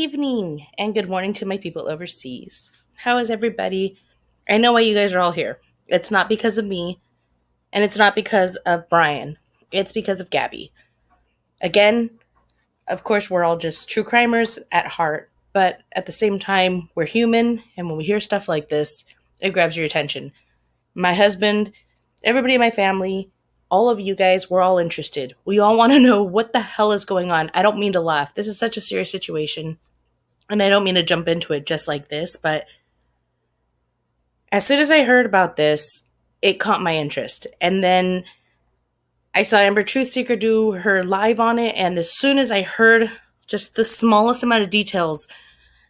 evening and good morning to my people overseas. How is everybody? I know why you guys are all here. It's not because of me, and it's not because of Brian. It's because of Gabby. Again, of course, we're all just true crimers at heart, but at the same time, we're human, and when we hear stuff like this, it grabs your attention. My husband, everybody in my family, all of you guys, we're all interested. We all want to know what the hell is going on. I don't mean to laugh. This is such a serious situation. And I don't mean to jump into it just like this, but as soon as I heard about this, it caught my interest. And then I saw Amber Truthseeker do her live on it. And as soon as I heard just the smallest amount of details,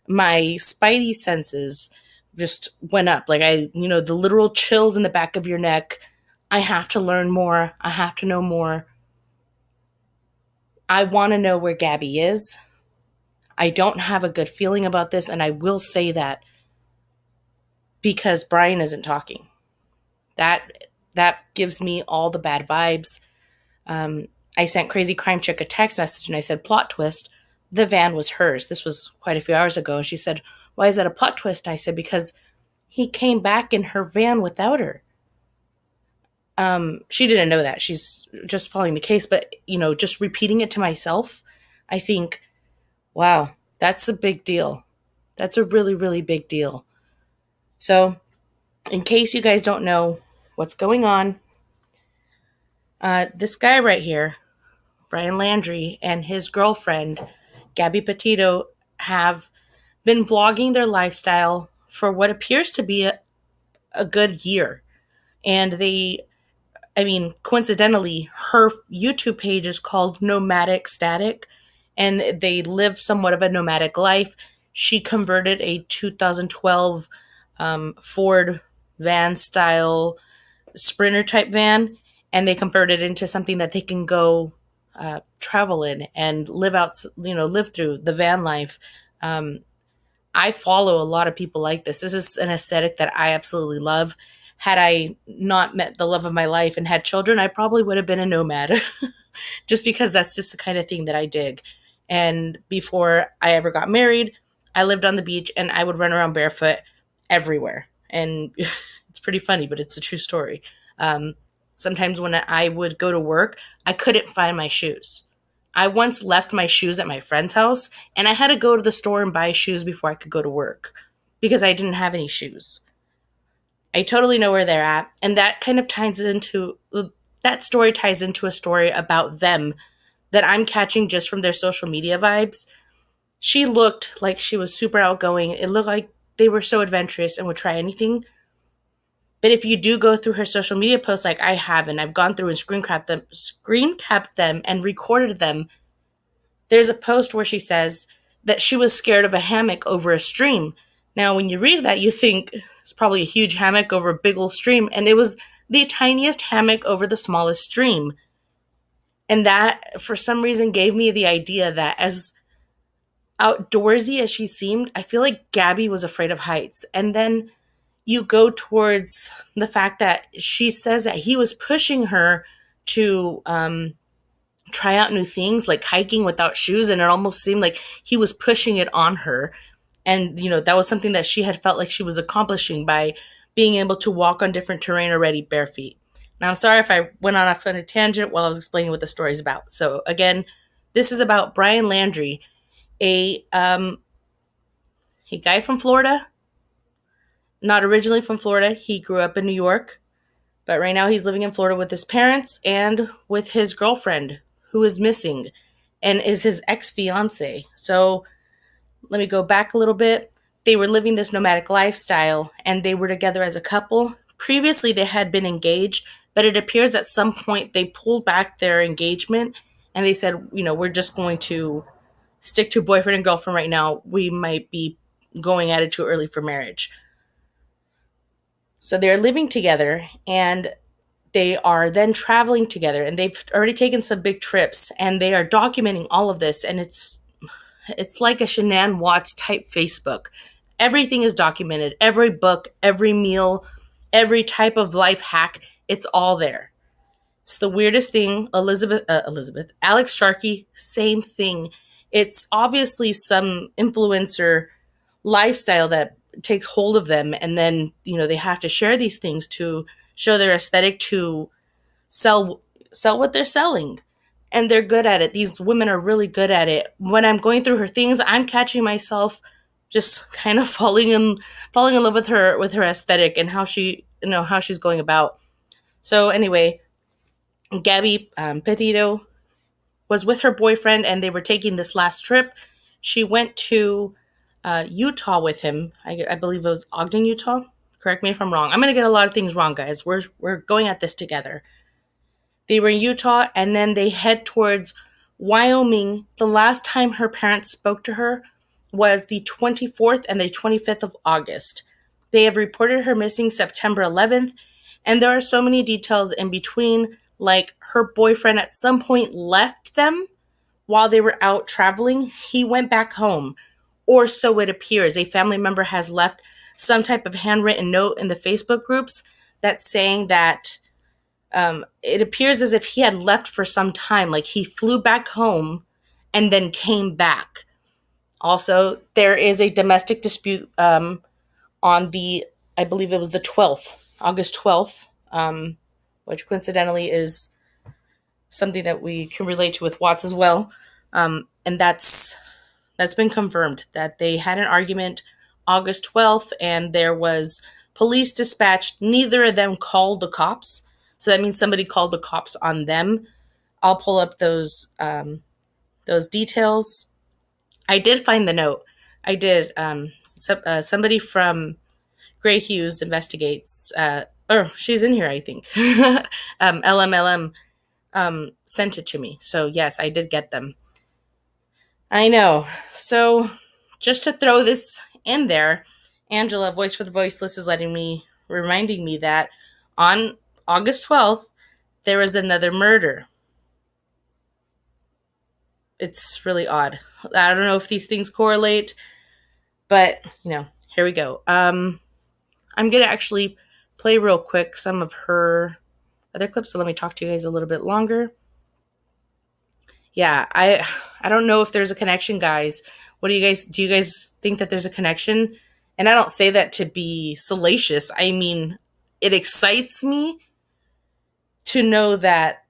my spidey senses just went up. The literal chills in the back of your neck. I have to learn more. I have to know more. I want to know where Gabby is. I don't have a good feeling about this, and I will say that because Brian isn't talking. That gives me all the bad vibes. I sent Crazy Crime Chick a text message and I said, plot twist, the van was hers. This was quite a few hours ago. And she said, why is that a plot twist? And I said, because he came back in her van without her. She didn't know that. She's just following the case. But, just repeating it to myself, I think, wow, that's a big deal. That's a really, really big deal. So, in case you guys don't know what's going on, this guy right here, Brian Landry, and his girlfriend, Gabby Petito, have been vlogging their lifestyle for what appears to be a good year. And coincidentally, her YouTube page is called Nomadic Static, and they live somewhat of a nomadic life. She converted a 2012 Ford van style Sprinter type van, and they converted it into something that they can go travel in and live through the van life. I follow a lot of people like this. This is an aesthetic that I absolutely love. Had I not met the love of my life and had children, I probably would have been a nomad just because that's just the kind of thing that I dig. And before I ever got married, I lived on the beach and I would run around barefoot everywhere. And it's pretty funny, but it's a true story. Sometimes when I would go to work, I couldn't find my shoes. I once left my shoes at my friend's house, and I had to go to the store and buy shoes before I could go to work because I didn't have any shoes. I totally know where they're at, and that story ties into a story about them that I'm catching just from their social media vibes. She looked like she was super outgoing. It looked like they were so adventurous and would try anything. But if you do go through her social media posts like I have, and I've gone through and screen capped them and recorded them, there's a post where she says that she was scared of a hammock over a stream. Now, when you read that, you think it's probably a huge hammock over a big old stream, and it was the tiniest hammock over the smallest stream. And that, for some reason, gave me the idea that as outdoorsy as she seemed, I feel like Gabby was afraid of heights. And then you go towards the fact that she says that he was pushing her to try out new things like hiking without shoes, and it almost seemed like he was pushing it on her. And that was something that she had felt like she was accomplishing by being able to walk on different terrain already bare feet. Now, I'm sorry if I went off on a tangent while I was explaining what the story is about. So again, this is about Brian Landry, a guy from Florida. Not originally from Florida. He grew up in New York, but right now he's living in Florida with his parents and with his girlfriend, who is missing and is his ex-fiance. So let me go back a little bit. They were living this nomadic lifestyle and they were together as a couple. Previously, they had been engaged, but it appears at some point they pulled back their engagement and they said, we're just going to stick to boyfriend and girlfriend right now. We might be going at it too early for marriage. So they're living together and they are then traveling together, and they've already taken some big trips and they are documenting all of this. And it's like a Shanann Watts type Facebook. Everything is documented. Every book, every meal, every type of life hack, it's all there. It's the weirdest thing. Alex Sharkey, same thing. It's obviously some influencer lifestyle that takes hold of them, and then they have to share these things to show their aesthetic, to sell what they're selling. And they're good at it. These women are really good at it. When I'm going through her things, I'm catching myself just kind of falling in love with her aesthetic and how how she's going about. So anyway, Gabby, Petito, was with her boyfriend, and they were taking this last trip. She went to Utah with him. I believe it was Ogden, Utah. Correct me if I'm wrong. I'm going to get a lot of things wrong, guys. We're going at this together. They were in Utah, and then they head towards Wyoming. The last time her parents spoke to her was the 24th and the 25th of August. They have reported her missing September 11th, and there are so many details in between, like her boyfriend at some point left them while they were out traveling. He went back home, or so it appears. A family member has left some type of handwritten note in the Facebook groups that's saying that it appears as if he had left for some time, like he flew back home and then came back. Also, there is a domestic dispute on I believe it was the 12th, August 12th, which coincidentally is something that we can relate to with Watts as well. And that's been confirmed that they had an argument August 12th, and there was police dispatched. Neither of them called the cops. So that means somebody called the cops on them. I'll pull up those details. I did find the note. I did. Somebody from Gray Hughes Investigates, or she's in here, I think. LMLM sent it to me. So yes, I did get them. I know. So just to throw this in there, Angela, Voice for the Voiceless, is reminding me that on August 12th, there was another murder. It's really odd. I don't know if these things correlate, but, here we go. I'm going to actually play real quick some of her other clips, so let me talk to you guys a little bit longer. Yeah, I don't know if there's a connection, guys. Do you guys think that there's a connection? And I don't say that to be salacious. I mean, it excites me to know that,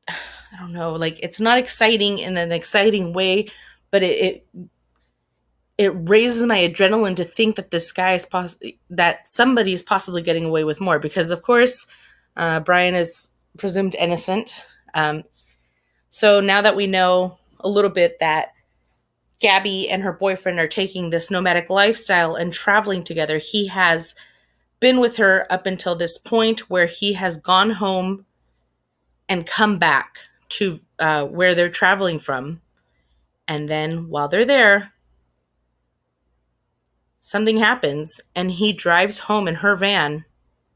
I don't know, like, it's not exciting in an exciting way, but it raises my adrenaline to think that that somebody is possibly getting away with more, because of course, Brian is presumed innocent. So now that we know a little bit that Gabby and her boyfriend are taking this nomadic lifestyle and traveling together, he has been with her up until this point where he has gone home and come back to where they're traveling from. And then while they're there, something happens, and he drives home in her van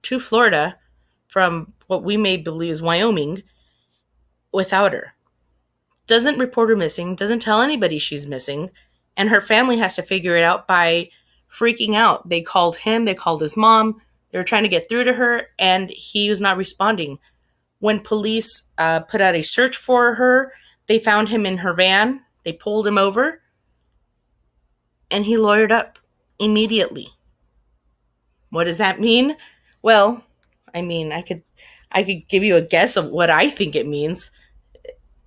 to Florida from what we may believe is Wyoming without her. Doesn't report her missing, doesn't tell anybody she's missing, and her family has to figure it out by freaking out. They called him, they called his mom, they were trying to get through to her, and he was not responding. When police put out a search for her, they found him in her van, they pulled him over, and he lawyered up immediately. What does that mean? Well, I mean, I could give you a guess of what I think it means.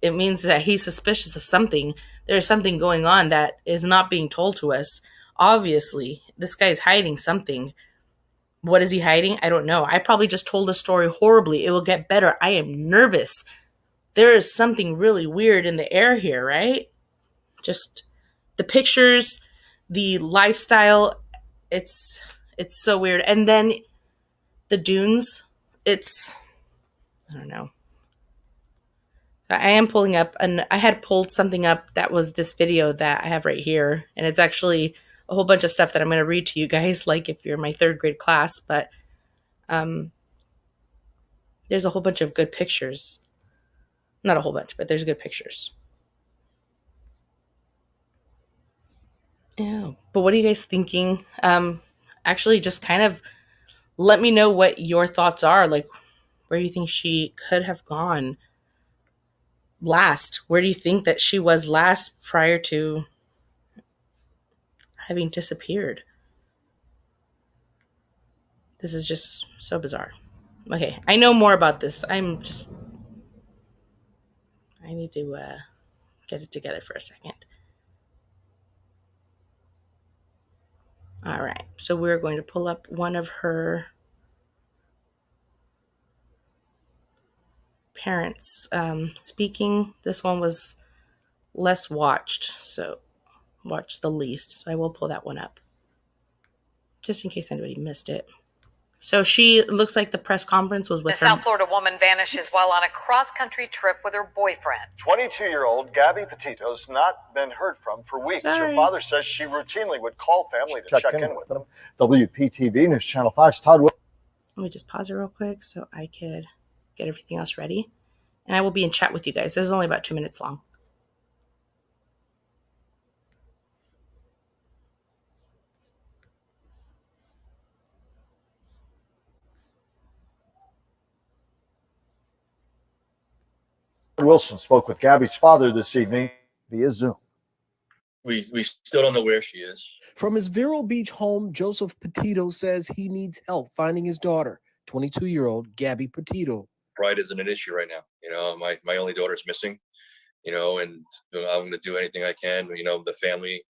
It means that he's suspicious of something. There's something going on that is not being told to us. Obviously, this guy's hiding something. What is he hiding? I don't know. I probably just told a story horribly. It will get better. I am nervous. There is something really weird in the air here, right? Just the pictures, the lifestyle, it's so weird. And then the dunes, I don't know. I am pulling up, and I had pulled something up that was this video that I have right here, and it's actually a whole bunch of stuff that I'm going to read to you guys, like if you're in my third grade class, but there's a whole bunch of good pictures. Not a whole bunch, but there's good pictures. Yeah, but what are you guys thinking? Actually, just kind of let me know what your thoughts are, like where you think she could have gone. last? Where do you think that she was last prior to having disappeared? This is just so bizarre. Okay, I know more about this. I need to get it together for a second. All right, so we're going to pull up one of her parents speaking. This one was less watched, so watched the least. So I will pull that one up just in case anybody missed it. So she looks like the press conference was with her. A South Florida woman vanishes while on a cross-country trip with her boyfriend. 22-year-old Gabby Petito's not been heard from for weeks. Sorry. Her father says she routinely would call family to check in with them. WPTV News Channel 5's Todd. Let me just pause it real quick so I could get everything else ready. And I will be in chat with you guys. This is only about 2 minutes long. Wilson spoke with Gabby's father this evening via Zoom. We still don't know where she is. From his Vero Beach home, Joseph Petito says he needs help finding his daughter, 22-year-old Gabby Petito. Pride isn't an issue right now. You know, my only daughter's missing, you know, and I'm going to do anything I can. You know, the family,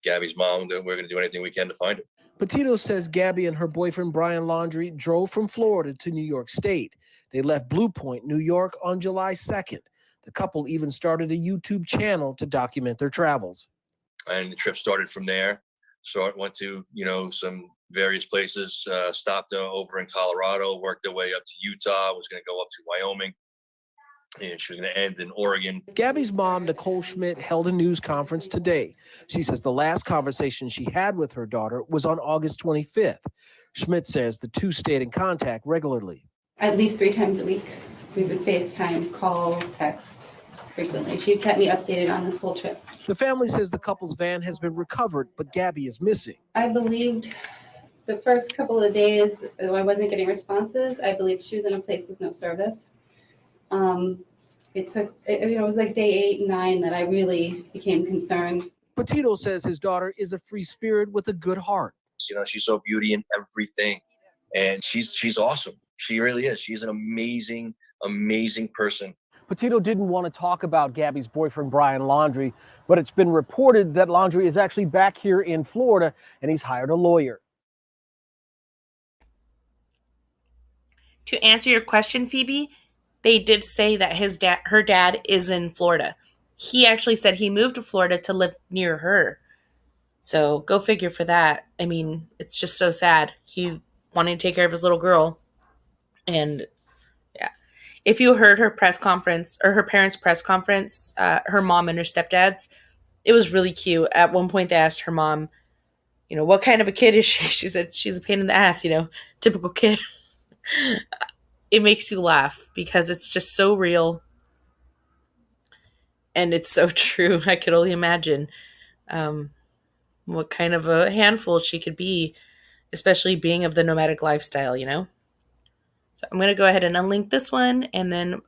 Gabby's mom, we're going to do anything we can to find her. Petito says Gabby and her boyfriend, Brian Laundrie, drove from Florida to New York State. They left Blue Point, New York on July 2nd. The couple even started a YouTube channel to document their travels. And the trip started from there. So went to, you know, some various places, stopped over in Colorado, worked their way up to Utah, was going to go up to Wyoming, and she was going to end in Oregon. Gabby's mom, Nicole Schmidt, held a news conference today. She says the last conversation she had with her daughter was on August 25th. Schmidt says the two stayed in contact regularly. At least 3 times a week. We would FaceTime, call, text frequently. She kept me updated on this whole trip. The family says the couple's van has been recovered, but Gabby is missing. I believed the first couple of days when I wasn't getting responses, I believed she was in a place with no service. It was like day 8 and 9 that I really became concerned. Petito says his daughter is a free spirit with a good heart. You know, she's so beauty in everything, and she's awesome. She really is. She's an amazing, amazing person. Petito didn't want to talk about Gabby's boyfriend, Brian Laundrie, but it's been reported that Laundrie is actually back here in Florida and he's hired a lawyer. To answer your question, Phoebe, they did say that her dad is in Florida. He actually said he moved to Florida to live near her. So go figure for that. I mean, it's just so sad. He wanted to take care of his little girl. And yeah, if you heard her press conference or her parents' press conference, her mom and her stepdad's, it was really cute. At one point, they asked her mom, you know, what kind of a kid is she? She said, she's a pain in the ass, you know, typical kid. It makes you laugh because it's just so real. And it's so true. I could only imagine what kind of a handful she could be, especially being of the nomadic lifestyle, you know? So I'm going to go ahead and unlink this one and then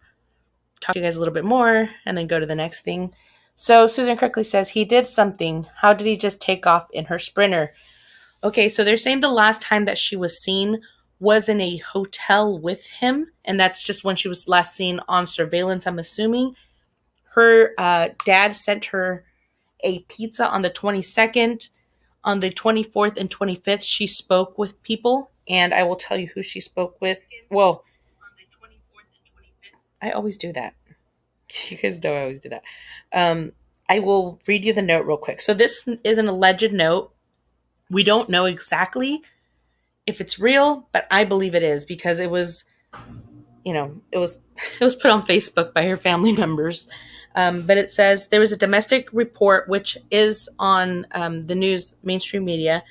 talk to you guys a little bit more and then go to the next thing. So Susan correctly says he did something. How did he just take off in her Sprinter? Okay, so they're saying the last time that she was seen was in a hotel with him, and that's just when she was last seen on surveillance, I'm assuming. Her dad sent her a pizza on the 22nd. On the 24th and 25th, she spoke with people, and I will tell you who she spoke with. Well, on the 24th and 25th, I always do that. You guys know I always do that. I will read you the note real quick. So this is an alleged note. We don't know exactly if it's real, but I believe it is because it was, you know, it was put on Facebook by her family members. But it says there was a domestic report, which is on the news, mainstream media.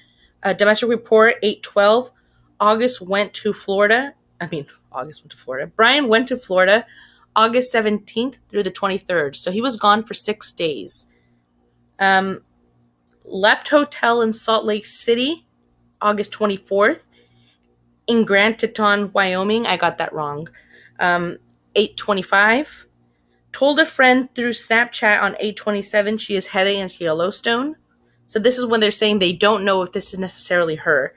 A domestic report, 8/12. August went to Florida. Brian went to Florida August 17th through the 23rd. So he was gone for 6 days. Left hotel in Salt Lake City, August 24th. In Grand Teton, Wyoming. I got that wrong. 8/25. Told a friend through Snapchat on 8/27 she is heading into Yellowstone. So this is when they're saying they don't know if this is necessarily her.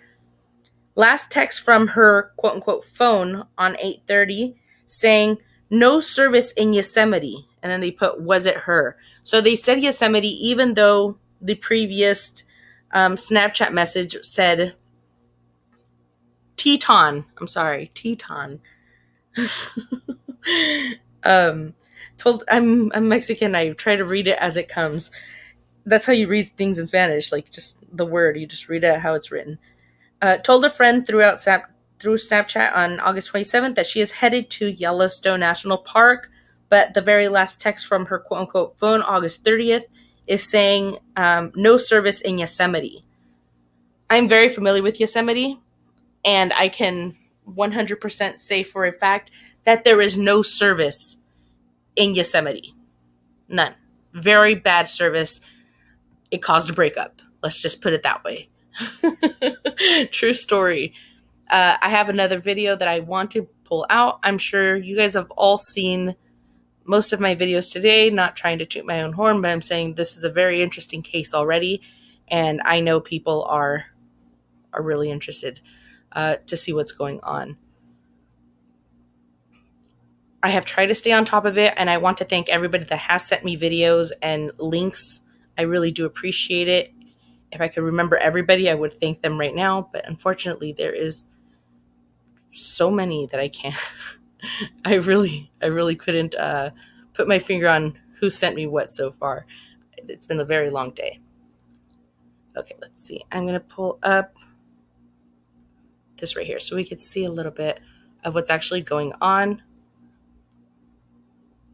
Last text from her quote-unquote phone on 8:30 saying, no service in Yosemite. And then they put, was it her? So they said Yosemite, even though the previous Snapchat message said Teton. I'm sorry, Teton. I'm Mexican. I try to read it as it comes. That's how you read things in Spanish, like just the word. You just read it how it's written. Told a friend through Snapchat on August 27th that she is headed to Yellowstone National Park, but the very last text from her quote-unquote phone, August 30th, is saying no service in Yosemite. I'm very familiar with Yosemite, and I can 100% say for a fact that there is no service in Yosemite. None. Very bad service. It caused a breakup. Let's just put it that way. True story. I have another video that I want to pull out. I'm sure you guys have all seen most of my videos today, not trying to toot my own horn, but I'm saying this is a very interesting case already, and I know people are really interested to see what's going on. I have tried to stay on top of it, and I want to thank everybody that has sent me videos and links. I really do appreciate it. If I could remember everybody, I would thank them right now, but unfortunately there is so many that I can't. I really couldn't put my finger on who sent me what so far. It's been a very long day. Okay, let's see. I'm going to pull up this right here so we could see a little bit of what's actually going on.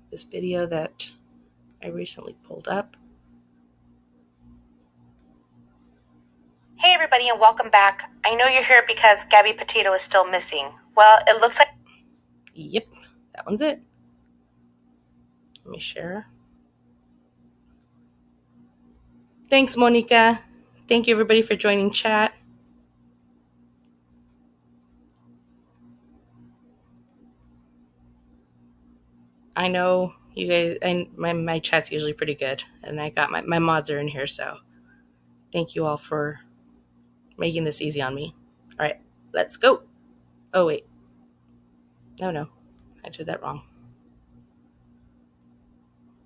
This video that I recently pulled up. Hey everybody, and welcome back. I know you're here because Gabby Petito is still missing. Well, it looks like... Yep, that one's it. Let me share. Thanks, Monica. Thank you, everybody, for joining chat. I know you guys, my chat's usually pretty good, and I got my mods are in here, so thank you all for making this easy on me. All right, let's go. Oh, wait. No, I did that wrong.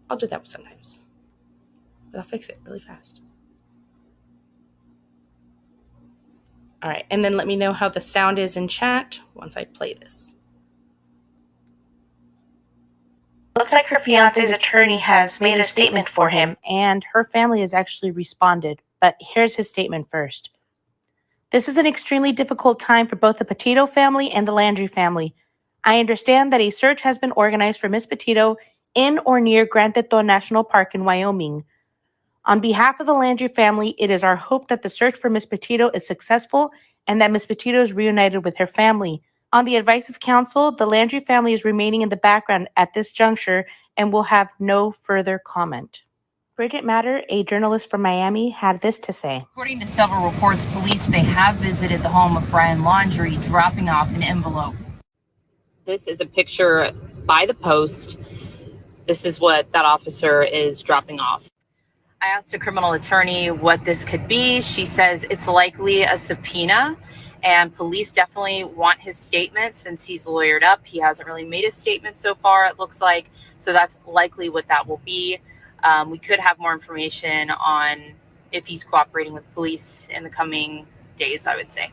I'll do that sometimes, but I'll fix it really fast. All right, and then let me know how the sound is in chat once I play this. Looks like her fiance's attorney has made a statement for him. And her family has actually responded, but here's his statement first. This is an extremely difficult time for both the Petito family and the Landry family. I understand that a search has been organized for Miss Petito in or near Grand Teton National Park in Wyoming. On behalf of the Landry family, it is our hope that the search for Miss Petito is successful and that Miss Petito is reunited with her family. On the advice of counsel, the Landry family is remaining in the background at this juncture and will have no further comment. Bridget Matter, a journalist from Miami, had this to say. According to several reports, police, they have visited the home of Brian Laundrie, dropping off an envelope. This is a picture by the Post. This is what that officer is dropping off. I asked a criminal attorney what this could be. She says it's likely a subpoena, and police definitely want his statement since he's lawyered up. He hasn't really made a statement so far, it looks like. So that's likely what that will be. We could have more information on if he's cooperating with police in the coming days, I would say.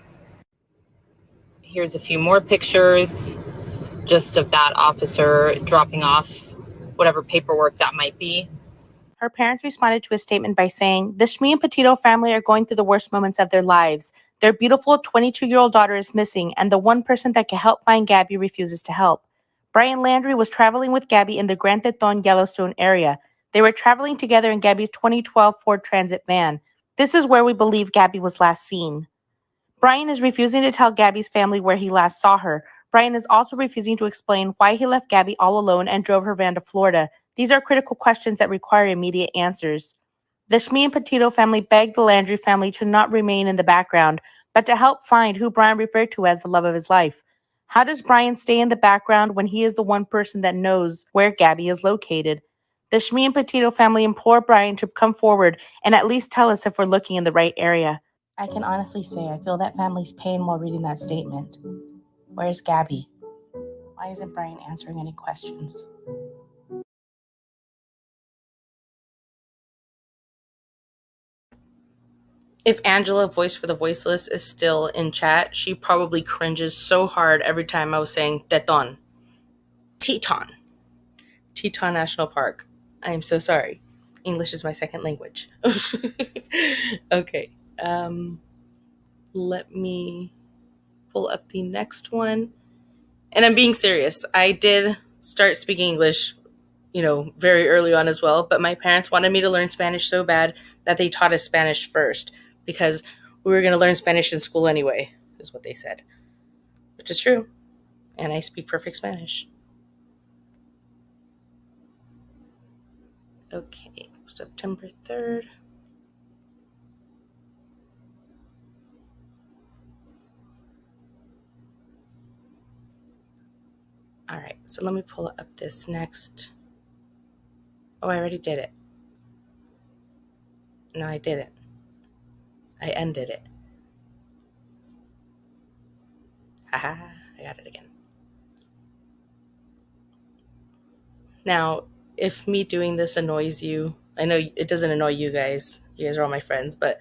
Here's a few more pictures just of that officer dropping off whatever paperwork that might be. Her parents responded to his statement by saying, the Shmee and Petito family are going through the worst moments of their lives. Their beautiful 22-year-old daughter is missing, and the one person that can help find Gabby refuses to help. Brian Landry was traveling with Gabby in the Grand Teton Yellowstone area. They were traveling together in Gabby's 2012 Ford Transit van. This is where we believe Gabby was last seen. Brian is refusing to tell Gabby's family where he last saw her. Brian is also refusing to explain why he left Gabby all alone and drove her van to Florida. These are critical questions that require immediate answers. The Shmee and Petito family begged the Landry family to not remain in the background, but to help find who Brian referred to as the love of his life. How does Brian stay in the background when he is the one person that knows where Gabby is located? The Shmi and Petito family implore Brian to come forward and at least tell us if we're looking in the right area. I can honestly say I feel that family's pain while reading that statement. Where's Gabby? Why isn't Brian answering any questions? If Angela, voice for the voiceless, is still in chat, she probably cringes so hard every time I was saying Teton. Teton. Teton National Park. I am so sorry. English is my second language. Okay. Let me pull up the next one. And I'm being serious. I did start speaking English, very early on as well, but my parents wanted me to learn Spanish so bad that they taught us Spanish first because we were going to learn Spanish in school anyway, is what they said, which is true. And I speak perfect Spanish. Okay, September 3rd. All right, so let me pull up this next. Oh, I already did it. No, I didn't. I ended it. Haha, I got it again. Now, if me doing this annoys you, I know it doesn't annoy you guys. You guys are all my friends, but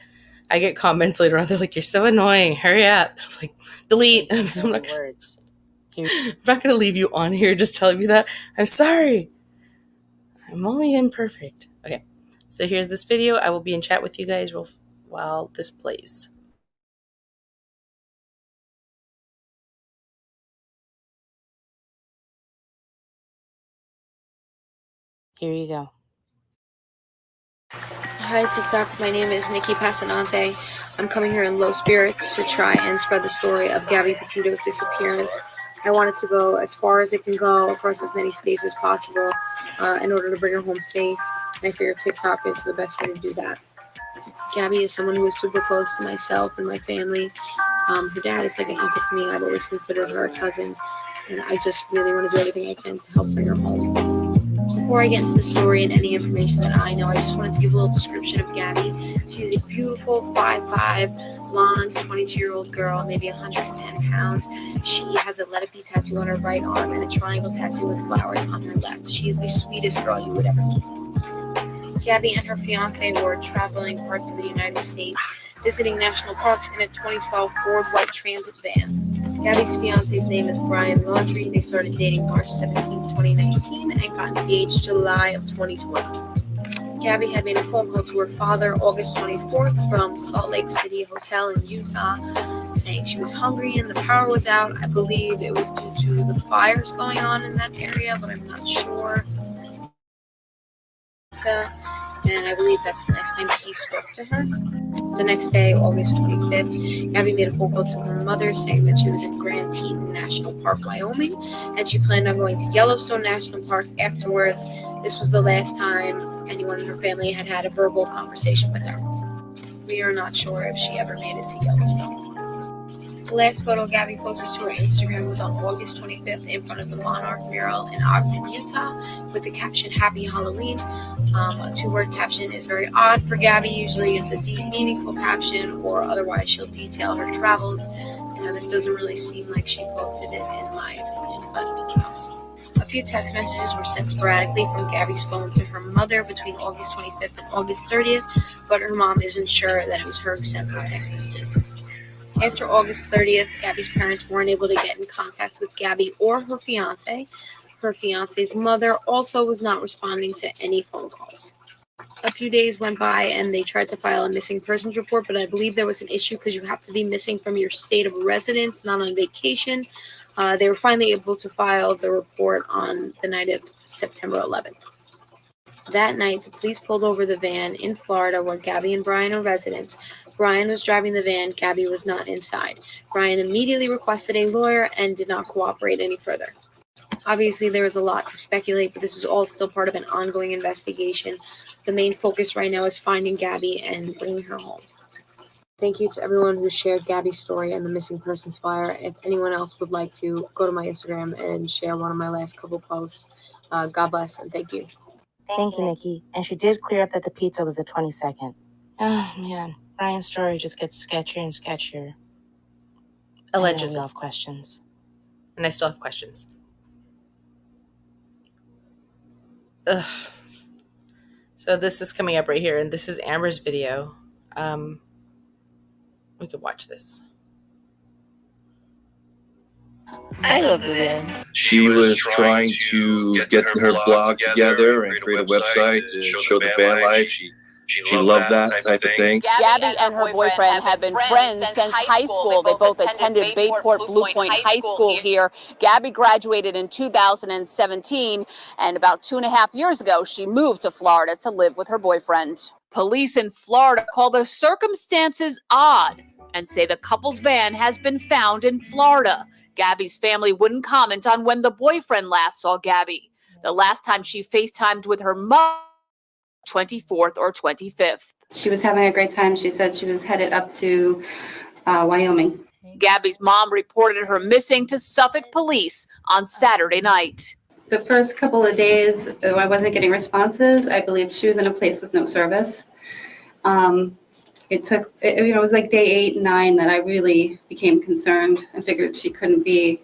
I get comments later on. They're like, "You're so annoying. Hurry up!" I'm like, delete. I'm not gonna leave you on here just telling you that. I'm sorry. I'm only imperfect. Okay, so here's this video. I will be in chat with you guys while this plays. Here you go. Hi TikTok, my name is Nikki Passanante. I'm coming here in low spirits to try and spread the story of Gabby Petito's disappearance. I wanted to go as far as it can go across as many states as possible in order to bring her home safe. And I figure TikTok is the best way to do that. Gabby is someone who is super close to myself and my family. Her dad is like an uncle to me. I've always considered her a cousin. And I just really want to do everything I can to help bring her home. Before I get into the story and any information that I know, I just wanted to give a little description of Gabby. She's a beautiful 5'5", blonde, 22-year-old girl, maybe 110 pounds. She has a Let It Be tattoo on her right arm and a triangle tattoo with flowers on her left. She is the sweetest girl you would ever meet. Gabby and her fiance were traveling parts of the United States, visiting national parks in a 2012 Ford White Transit van. Gabby's fiance's name is Brian Laundrie. They started dating March 17, 2019 and got engaged July of 2020. Gabby had made a phone call to her father August 24th from Salt Lake City Hotel in Utah, saying she was hungry and the power was out. I believe it was due to the fires going on in that area, but I'm not sure. And I believe that's the last time he spoke to her. The next day, August 25th, Gabby made a phone call to her mother saying that she was in Grand Teton National Park, Wyoming, and she planned on going to Yellowstone National Park afterwards. This was the last time anyone in her family had had a verbal conversation with her. We are not sure if she ever made it to Yellowstone. The last photo Gabby posted to her Instagram was on August 25th in front of the Monarch mural in Ogden, Utah, with the caption, "Happy Halloween." A two-word caption is very odd for Gabby. Usually it's a deep, meaningful caption, or otherwise she'll detail her travels. And this doesn't really seem like she posted it, in my opinion, but who knows. A few text messages were sent sporadically from Gabby's phone to her mother between August 25th and August 30th, but her mom isn't sure that it was her who sent those text messages. After August 30th, Gabby's parents weren't able to get in contact with Gabby or her fiance. Her fiance's mother also was not responding to any phone calls. A few days went by and they tried to file a missing persons report, but I believe there was an issue because you have to be missing from your state of residence, not on vacation. They were finally able to file the report on the night of September 11th. That night, the police pulled over the van in Florida where Gabby and Brian are residents. Brian was driving the van. Gabby was not inside. Brian immediately requested a lawyer and did not cooperate any further. Obviously, there is a lot to speculate, but this is all still part of an ongoing investigation. The main focus right now is finding Gabby and bringing her home. Thank you to everyone who shared Gabby's story and the missing persons flyer. If anyone else would like to go to my Instagram and share one of my last couple posts, God bless and thank you. Thank you, Nikki. And she did clear up that the pizza was the 22nd. Oh, man. Brian's story just gets sketchier and sketchier. Allegedly. We all have questions. And I still have questions. Ugh. So this is coming up right here, and this is Amber's video. We could watch this. I love the video. She was trying to get her blog together and create a website to show the van life. She loved that type of thing. Gabby and her boyfriend have been friends since high school. They both attended Bayport Blue Point High School here. Gabby graduated in 2017, and about 2.5 years ago, she moved to Florida to live with her boyfriend. Police in Florida call the circumstances odd and say the couple's van has been found in Florida. Gabby's family wouldn't comment on when the boyfriend last saw Gabby. The last time she FaceTimed with her mother, 24th or 25th. She was having a great time. She said she was headed up to Wyoming. Gabby's mom reported her missing to Suffolk police on Saturday night. The first couple of days, I wasn't getting responses. I believed she was in a place with no service. It was like day 8 and 9 that I really became concerned and figured she couldn't be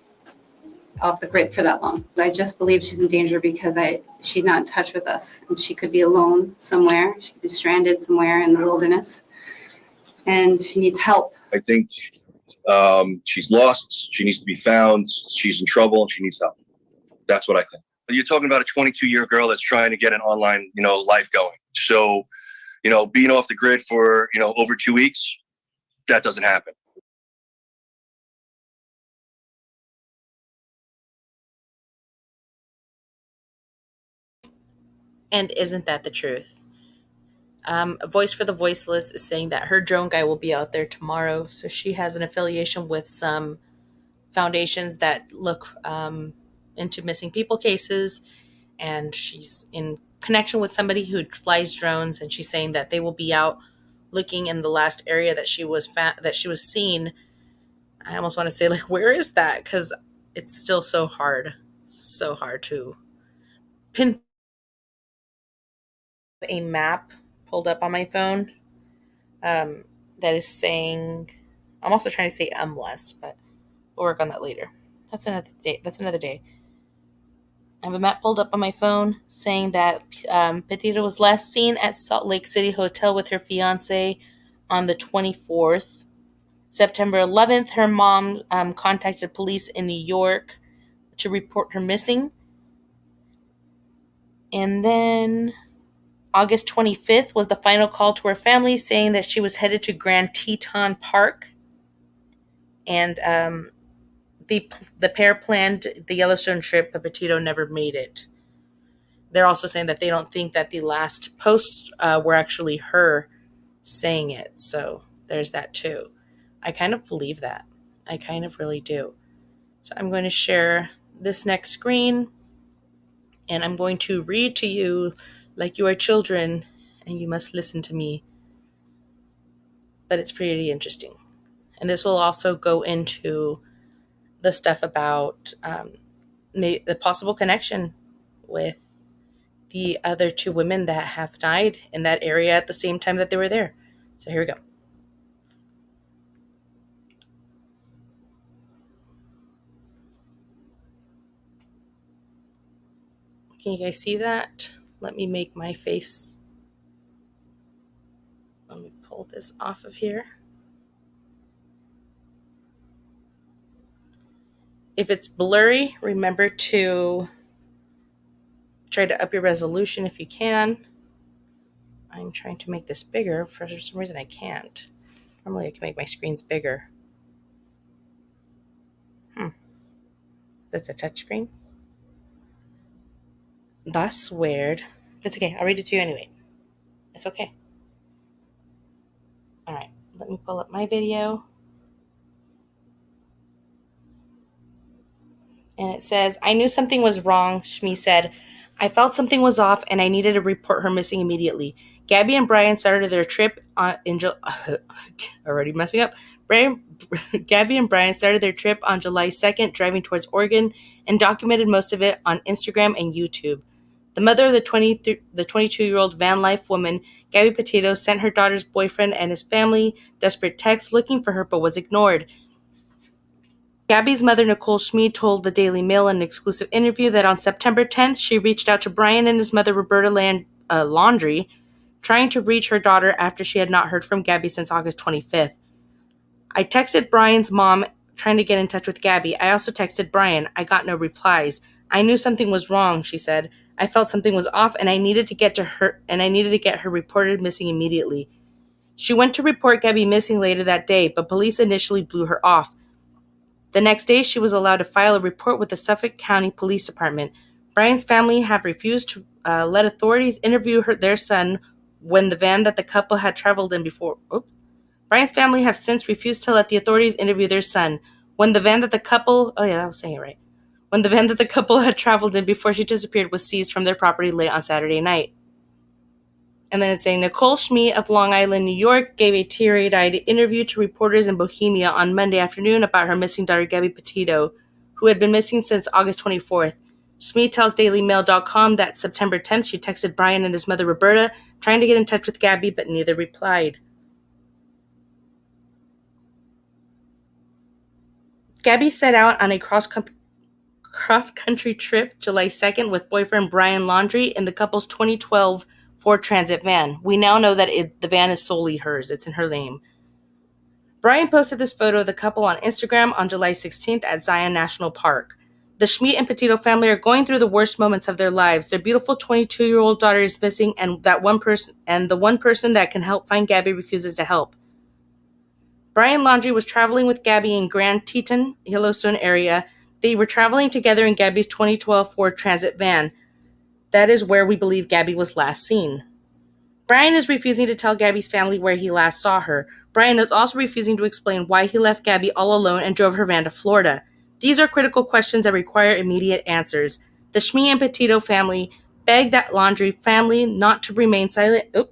off the grid for that long. I just believe she's in danger because she's not in touch with us, and she could be alone somewhere. She could be stranded somewhere in the wilderness, and she needs help. I think she's lost. She needs to be found. She's in trouble and she needs help. That's what I think. You're talking about a 22-year girl that's trying to get an online, life going. So, being off the grid for, over 2 weeks, that doesn't happen. And isn't that the truth? A Voice for the Voiceless is saying that her drone guy will be out there tomorrow. So she has an affiliation with some foundations that look into missing people cases. And she's in connection with somebody who flies drones. And she's saying that they will be out looking in the last area that she was seen. I almost want to say, where is that? Because it's still so hard to pinpoint. A map pulled up on my phone that is saying, I'm also trying to say less, but we'll work on that later. That's another day. I have a map pulled up on my phone saying that Petito was last seen at Salt Lake City Hotel with her fiance on the 24th. September 11th, her mom contacted police in New York to report her missing. And then August 25th was the final call to her family saying that she was headed to Grand Teton Park. And the pair planned the Yellowstone trip, but Petito never made it. They're also saying that they don't think that the last posts were actually her saying it. So there's that too. I kind of believe that. I kind of really do. So I'm going to share this next screen, and I'm going to read to you like you are children, and you must listen to me. But it's pretty interesting. And this will also go into the stuff about the possible connection with the other 2 women that have died in that area at the same time that they were there. So here we go. Can you guys see that? Let me make my face. Let me pull this off of here. If it's blurry, remember to try to up your resolution if you can. I'm trying to make this bigger. For some reason, I can't. Normally, I can make my screens bigger. That's a touchscreen. That's weird. It's okay. I'll read it to you anyway. It's okay. All right. Let me pull up my video. And it says, I knew something was wrong, Shmi said. I felt something was off and I needed to report her missing immediately. Gabby and Brian started their trip already messing up. Gabby and Brian started their trip on July 2nd, driving towards Oregon, and documented most of it on Instagram and YouTube. The mother of the 22-year-old van life woman, Gabby Petito, sent her daughter's boyfriend and his family desperate texts looking for her but was ignored. Gabby's mother, Nicole Schmid, told the Daily Mail in an exclusive interview that on September 10th, she reached out to Brian and his mother, Roberta Laundrie, trying to reach her daughter after she had not heard from Gabby since August 25th. I texted Brian's mom trying to get in touch with Gabby. I also texted Brian. I got no replies. I knew something was wrong, she said. I felt something was off and I needed to get her reported missing immediately. She went to report Gabby missing later that day, but police initially blew her off. The next day, she was allowed to file a report with the Suffolk County Police Department. Brian's family have refused to let authorities interview their son when the van that the couple had traveled in before. Brian's family have since refused to let the authorities interview their son when the van that the couple. Oh yeah, I was saying it right. When the van that the couple had traveled in before she disappeared was seized from their property late on Saturday night. And then it's saying Nicole Schmid of Long Island, New York, gave a teary-eyed interview to reporters in Bohemia on Monday afternoon about her missing daughter, Gabby Petito, who had been missing since August 24th. Schmid tells DailyMail.com that September 10th, she texted Brian and his mother, Roberta, trying to get in touch with Gabby, but neither replied. Gabby set out on a cross-country trip July 2nd with boyfriend Brian Laundrie in the couple's 2012 Ford Transit van. We now know that the van is solely hers. It's in her name. Brian posted this photo of the couple on Instagram on July 16th at Zion National Park. The Schmid and Petito family are going through the worst moments of their lives. Their beautiful 22-year-old daughter is missing, and the one person that can help find Gabby refuses to help. Brian Laundrie was traveling with Gabby in Grand Teton, Yellowstone area. They were traveling together in Gabby's 2012 Ford Transit van. That is where we believe Gabby was last seen. Brian is refusing to tell Gabby's family where he last saw her. Brian is also refusing to explain why he left Gabby all alone and drove her van to Florida. These are critical questions that require immediate answers. The Schmid and Petito family begged that Laundrie family not to remain silent. The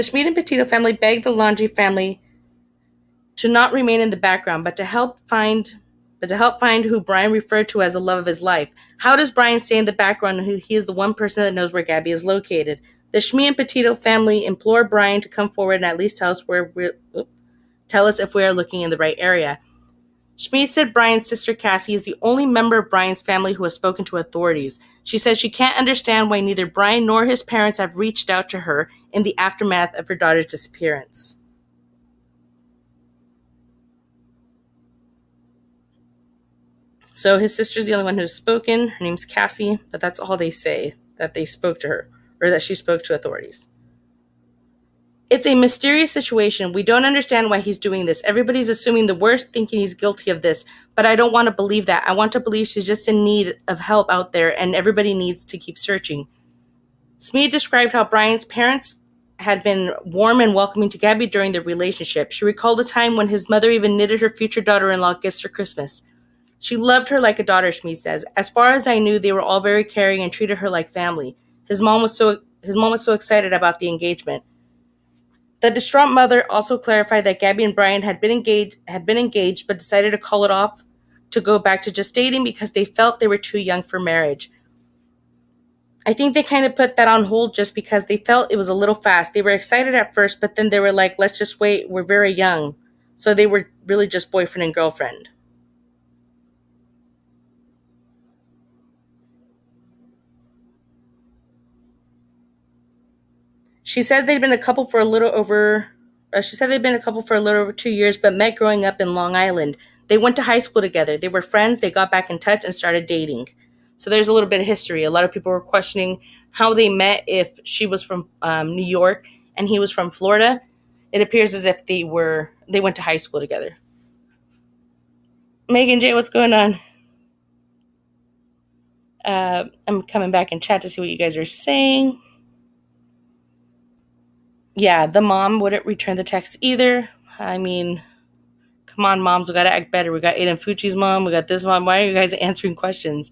Schmid and Petito family begged the Laundrie family to not remain in the background, but to help find who Brian referred to as the love of his life. How does Brian stay in the background when he is the one person that knows where Gabby is located? The Schmid and Petito family implore Brian to come forward and at least tell us if we are looking in the right area. Schmid said Brian's sister Cassie is the only member of Brian's family who has spoken to authorities. She says she can't understand why neither Brian nor his parents have reached out to her in the aftermath of her daughter's disappearance. So his sister's the only one who's spoken. Her name's Cassie, but that's all they say, that they spoke to her, or that she spoke to authorities. It's a mysterious situation. We don't understand why he's doing this. Everybody's assuming the worst, thinking he's guilty of this, but I don't want to believe that. I want to believe she's just in need of help out there, and everybody needs to keep searching. Schmid described how Brian's parents had been warm and welcoming to Gabby during their relationship. She recalled a time when his mother even knitted her future daughter-in-law gifts for Christmas. She loved her like a daughter, Schmid says. As far as I knew, they were all very caring and treated her like family. His mom was so excited about the engagement. The distraught mother also clarified that Gabby and Brian had been engaged, but decided to call it off to go back to just dating because they felt they were too young for marriage. I think they kind of put that on hold just because they felt it was a little fast. They were excited at first, but then they were like, let's just wait. We're very young. So they were really just boyfriend and girlfriend. She said they'd been a couple for a little over 2 years, but met growing up in Long Island. They went to high school together. They were friends. They got back in touch and started dating. So there's a little bit of history. A lot of people were questioning how they met, if she was from New York and he was from Florida. It appears as if they went to high school together. Megan J., what's going on? I'm coming back in chat to see what you guys are saying. Yeah, the mom wouldn't return the text either. I mean, Come on, moms, we gotta act better. We got Aiden Fucci's mom, we got this mom. Why are you guys answering questions?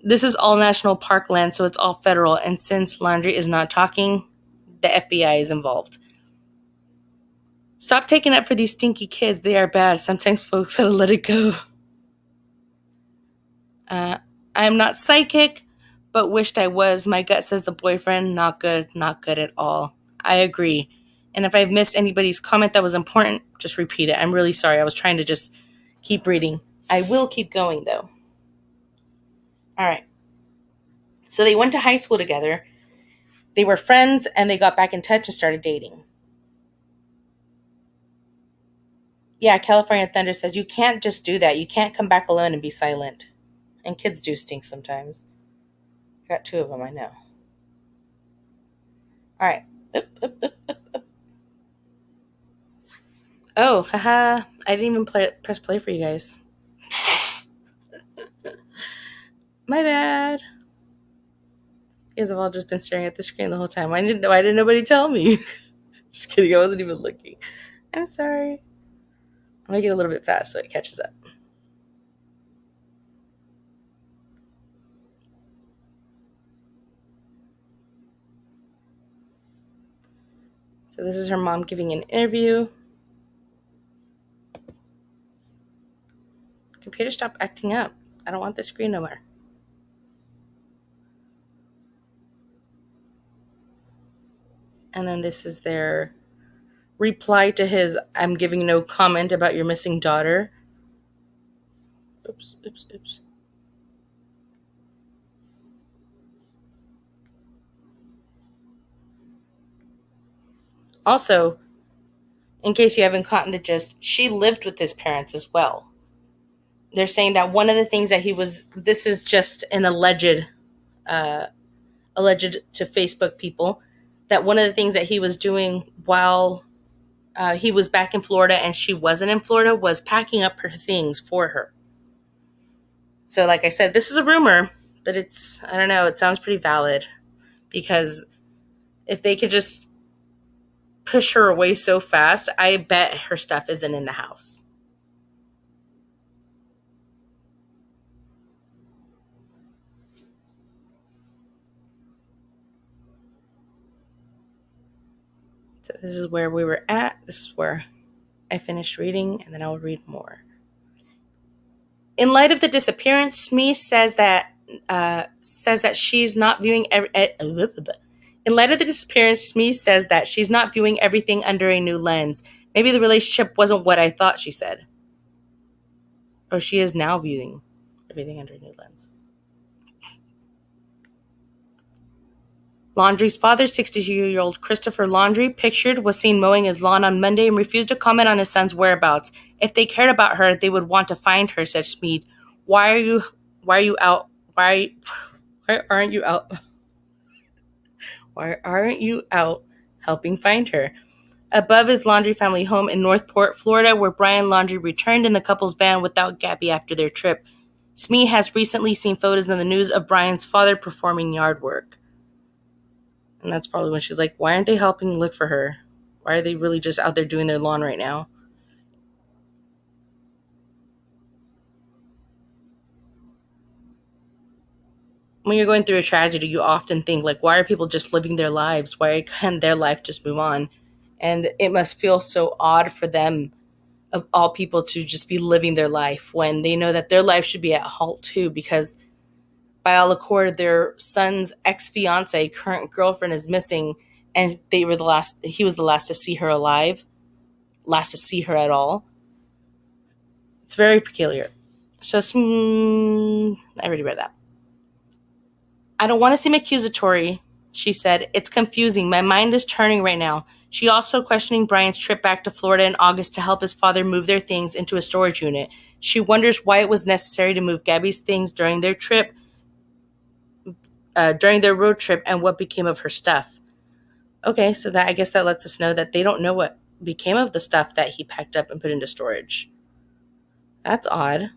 This is all national park land, so it's all federal. And since Laundrie is not talking, the FBI is involved. Stop taking up for these stinky kids. They are bad. Sometimes folks gotta let it go. I'm not psychic, but wished I was. My gut says the boyfriend, not good at all. I agree. And if I've missed anybody's comment that was important, just repeat it. I'm really sorry. I was trying to just keep reading. I will keep going, though. All right. So they went to high school together. They were friends, and they got back in touch and started dating. Yeah, California Thunder says, you can't just do that. You can't come back alone and be silent. And kids do stink sometimes. I got 2 of them, I know. All right. Oh, haha. I didn't even press play for you guys. My bad. You guys have all just been staring at the screen the whole time. Why didn't nobody tell me? Just kidding. I wasn't even looking. I'm sorry. I'll make it a little bit fast so it catches up. So this is her mom giving an interview. Computer, stop acting up. I don't want the screen no more. And then this is their reply to his, I'm giving no comment about your missing daughter. Oops. Also, in case you haven't caught the gist, she lived with his parents as well. They're saying that one of the things that this is just an alleged to Facebook people, that one of the things that he was doing while he was back in Florida and she wasn't in Florida was packing up her things for her. So like I said, this is a rumor, but I don't know, it sounds pretty valid, because if they could just push her away so fast, I bet her stuff isn't in the house. So this is where we were at. This is where I finished reading, and then I'll read more. In light of the disappearance, Smee says that she's not viewing in light of the disappearance, Smee says that she's not viewing everything under a new lens. Maybe the relationship wasn't what I thought, she said. Or she is now viewing everything under a new lens. Laundrie's father, 62-year-old Christopher Laundrie, pictured, was seen mowing his lawn on Monday and refused to comment on his son's whereabouts. If they cared about her, they would want to find her, said Smead. Why aren't you out helping find her? Above his Laundrie family home in Northport, Florida, where Brian Laundrie returned in the couple's van without Gabby after their trip. Smee has recently seen photos in the news of Brian's father performing yard work. And that's probably when she's like, why aren't they helping look for her? Why are they really just out there doing their lawn right now? When you're going through a tragedy, you often think, like, why are people just living their lives? Why can't their life just move on? And it must feel so odd for them, of all people, to just be living their life when they know that their life should be at halt too, because by all accord, their son's ex-fiance, current girlfriend, is missing, and he was the last to see her alive, last to see her at all. It's very peculiar. So, I already read that. I don't want to seem accusatory, she said. It's confusing. My mind is turning right now. She also questioning Brian's trip back to Florida in August to help his father move their things into a storage unit. She wonders why it was necessary to move Gabby's things during their road trip, and what became of her stuff. Okay, so I guess that lets us know that they don't know what became of the stuff that he packed up and put into storage. That's odd.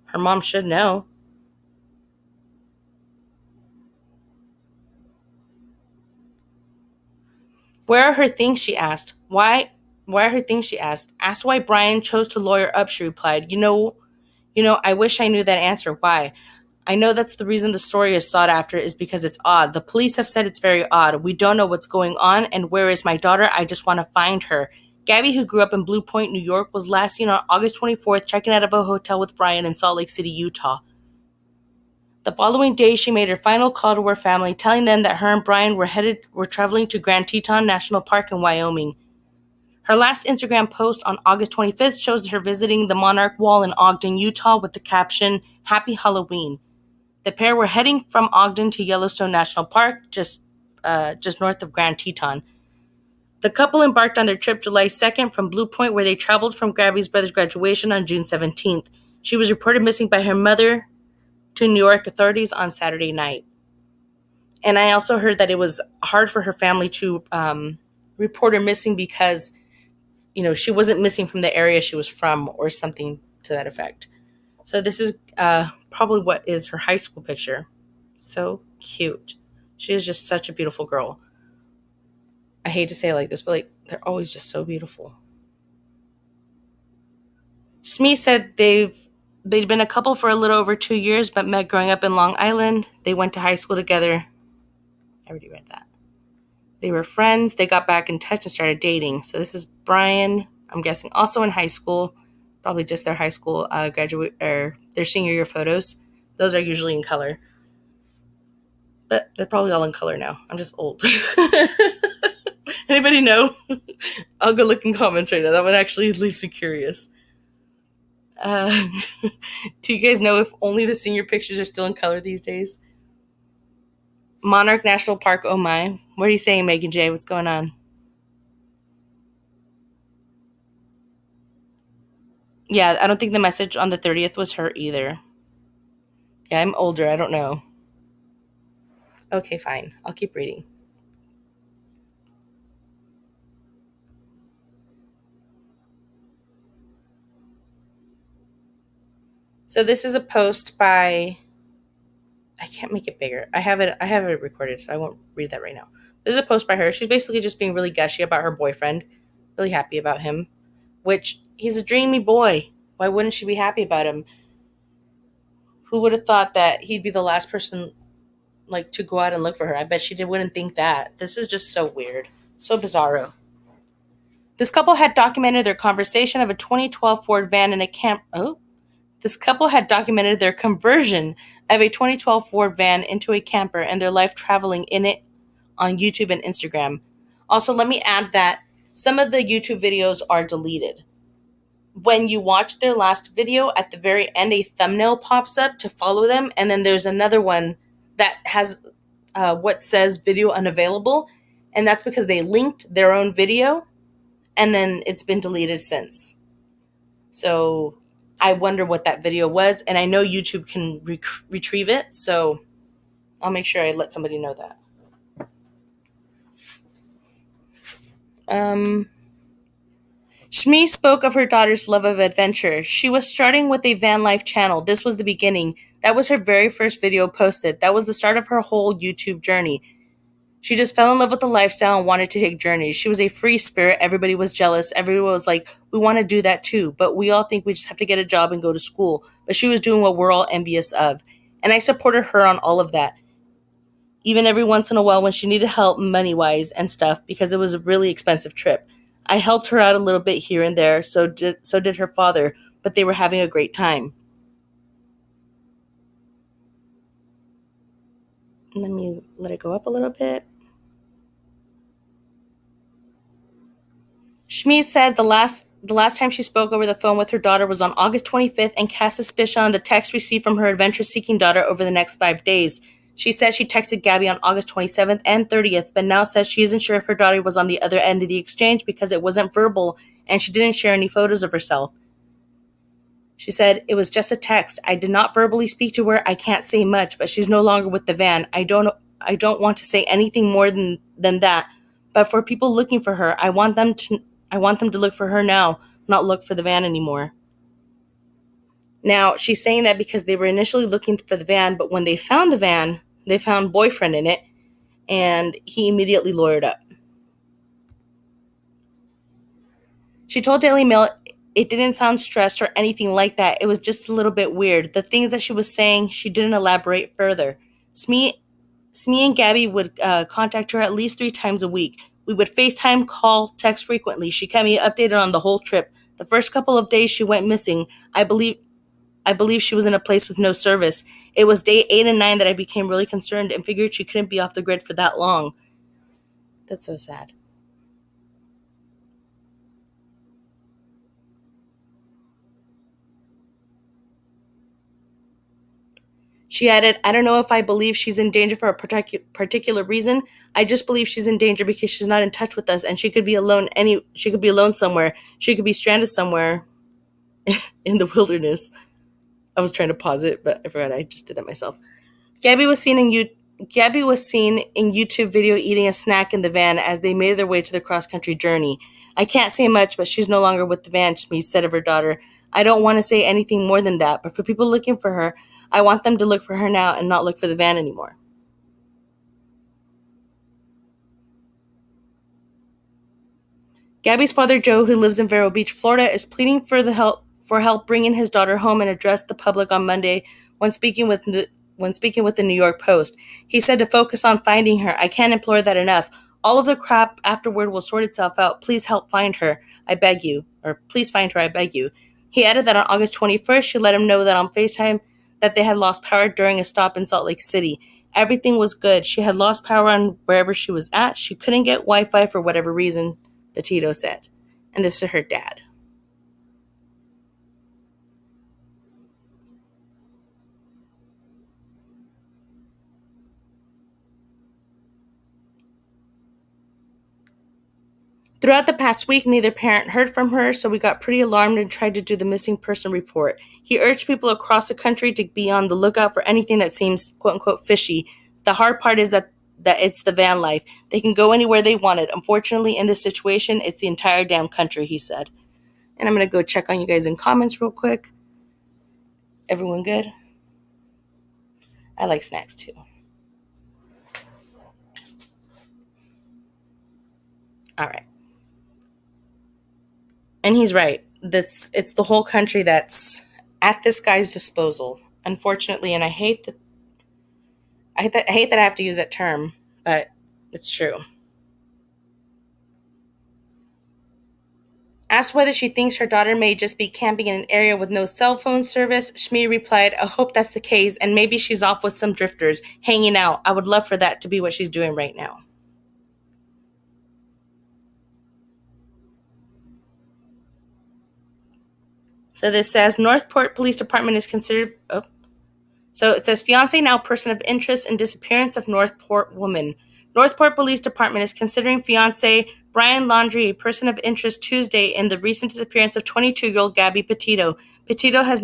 Her mom should know. Where are her things, she asked. Why Why are her things, she asked. Asked why Brian chose to lawyer up, she replied. I wish I knew that answer. Why? I know that's the reason the story is sought after is because it's odd. The police have said it's very odd. We don't know what's going on, and where is my daughter? I just want to find her. Gabby, who grew up in Blue Point, New York, was last seen on August 24th checking out of a hotel with Brian in Salt Lake City, Utah. The following day, she made her final call to her family, telling them that her and Brian were traveling to Grand Teton National Park in Wyoming. Her last Instagram post on August 25th shows her visiting the Monarch Wall in Ogden, Utah, with the caption, "Happy Halloween." The pair were heading from Ogden to Yellowstone National Park, just north of Grand Teton. The couple embarked on their trip July 2nd from Blue Point, where they traveled from Gabby's brother's graduation on June 17th. She was reported missing by her mother to New York authorities on Saturday night. And I also heard that it was hard for her family to report her missing because, she wasn't missing from the area she was from or something to that effect. So this is probably what is her high school picture. So cute. She is just such a beautiful girl. I hate to say it like this, but they're always just so beautiful. Smee said they'd been a couple for a little over 2 years, but met growing up in Long Island. They went to high school together. I already read that. They were friends. They got back in touch and started dating. So this is Brian, I'm guessing also in high school, probably just their high school graduate or their senior year photos. Those are usually in color. But they're probably all in color now. I'm just old. Anybody know? I'll go look in comments right now. That one actually leaves me curious. Do you guys know if only the senior pictures are still in color these days? Monarch National Park, oh my. What are you saying, Megan J? What's going on? Yeah, I don't think the message on the 30th was her either. Yeah, I'm older. I don't know. Okay, fine. I'll keep reading. So this is a post by, I can't make it bigger. I have it recorded, so I won't read that right now. This is a post by her. She's basically just being really gushy about her boyfriend, really happy about him, which he's a dreamy boy. Why wouldn't she be happy about him? Who would have thought that he'd be the last person to go out and look for her? I bet she wouldn't think that. This is just so weird. So bizarro. This couple had documented their conversation of a 2012 Ford van in a camp. Oh. This couple had documented their conversion of a 2012 Ford van into a camper and their life traveling in it on YouTube and Instagram. Also, let me add that some of the YouTube videos are deleted. When you watch their last video, at the very end, a thumbnail pops up to follow them, and then there's another one that has what says video unavailable, and that's because they linked their own video, and then it's been deleted since. So I wonder what that video was, and I know YouTube can retrieve it, so I'll make sure I let somebody know that. Shmi spoke of her daughter's love of adventure. She was starting with a van life channel. This was the beginning. That was her very first video posted. That was the start of her whole YouTube journey. She just fell in love with the lifestyle and wanted to take journeys. She was a free spirit. Everybody was jealous. Everyone was like, we want to do that too. But we all think we just have to get a job and go to school. But she was doing what we're all envious of. And I supported her on all of that. Even every once in a while when she needed help money-wise and stuff, because it was a really expensive trip. I helped her out a little bit here and there, so did her father, but they were having a great time. Let me let it go up a little bit. Shmi said the last time she spoke over the phone with her daughter was on August 25th and cast suspicion on the text received from her adventure-seeking daughter over the next 5 days. She said she texted Gabby on August 27th and 30th, but now says she isn't sure if her daughter was on the other end of the exchange because it wasn't verbal and she didn't share any photos of herself. She said, it was just a text. I did not verbally speak to her. I can't say much, but she's no longer with the van. I don't want to say anything more than that. But for people looking for her, I want them to look for her now, not look for the van anymore. Now, she's saying that because they were initially looking for the van, but when they found the van, they found boyfriend in it, and he immediately lawyered up. She told Daily Mail it didn't sound stressed or anything like that. It was just a little bit weird. The things that she was saying, she didn't elaborate further. Smee and Gabby would contact her at least 3 times a week. We would FaceTime, call, text frequently. She kept me updated on the whole trip. The first couple of days she went missing, I believe she was in a place with no service. It was day 8 and 9 that I became really concerned and figured she couldn't be off the grid for that long. That's so sad. She added, I don't know if I believe she's in danger for a particular reason. I just believe she's in danger because she's not in touch with us and she could be alone somewhere. She could be stranded somewhere in the wilderness. I was trying to pause it, but I forgot I just did that myself. Gabby was seen in YouTube video eating a snack in the van as they made their way to the cross-country journey. I can't say much, but she's no longer with the van, Smee said of her daughter. I don't want to say anything more than that, but for people looking for her, I want them to look for her now and not look for the van anymore. Gabby's father, Joe, who lives in Vero Beach, Florida, is pleading for help bringing his daughter home and addressed the public on Monday when speaking with the New York Post. He said to focus on finding her. I can't implore that enough. All of the crap afterward will sort itself out. Please help find her. I beg you. Or please find her. I beg you. He added that on August 21st, she let him know that on FaceTime that they had lost power during a stop in Salt Lake City. Everything was good. She had lost power on wherever she was at. She couldn't get Wi-Fi for whatever reason, Petito said. And this is her dad. Throughout the past week, neither parent heard from her, so we got pretty alarmed and tried to do the missing person report. He urged people across the country to be on the lookout for anything that seems quote-unquote fishy. The hard part is that it's the van life. They can go anywhere they wanted. Unfortunately, in this situation, it's the entire damn country, he said. And I'm going to go check on you guys in comments real quick. Everyone good? I like snacks too. All right. And he's right. It's the whole country that's at this guy's disposal, unfortunately. And I hate that I have to use that term, but it's true. Asked whether she thinks her daughter may just be camping in an area with no cell phone service, Smee replied, I hope that's the case, and maybe she's off with some drifters, hanging out. I would love for that to be what she's doing right now. So this says Northport Police Department is considered... So it says fiancé now person of interest in disappearance of Northport woman. Northport Police Department is considering fiancé Brian Laundrie a person of interest Tuesday in the recent disappearance of 22-year-old Gabby Petito. Petito has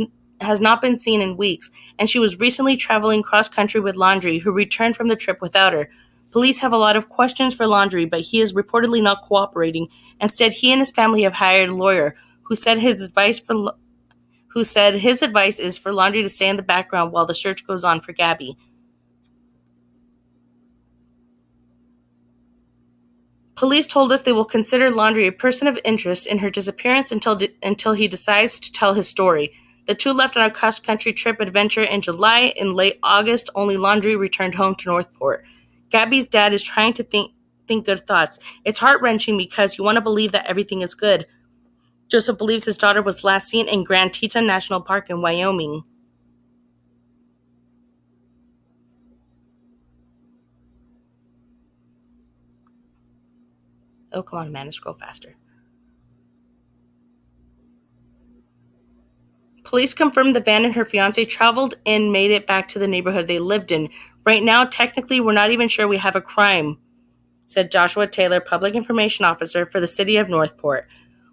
not been seen in weeks, and she was recently traveling cross-country with Laundrie, who returned from the trip without her. Police have a lot of questions for Laundrie, but he is reportedly not cooperating. Instead, he and his family have hired a lawyer who said his advice is for Laundrie to stay in the background while the search goes on for Gabby. Police told us they will consider Laundrie a person of interest in her disappearance until he decides to tell his story. The two left on a cross-country trip adventure in July. In late August, only Laundrie returned home to Northport. Gabby's dad is trying to think good thoughts. It's heart-wrenching because you want to believe that everything is good. Joseph believes his daughter was last seen in Grand Teton National Park in Wyoming. Oh, come on, man, scroll faster. Police confirmed the van and her fiancé traveled and made it back to the neighborhood they lived in. Right now, technically, we're not even sure we have a crime, said Joshua Taylor, public information officer for the city of Northport.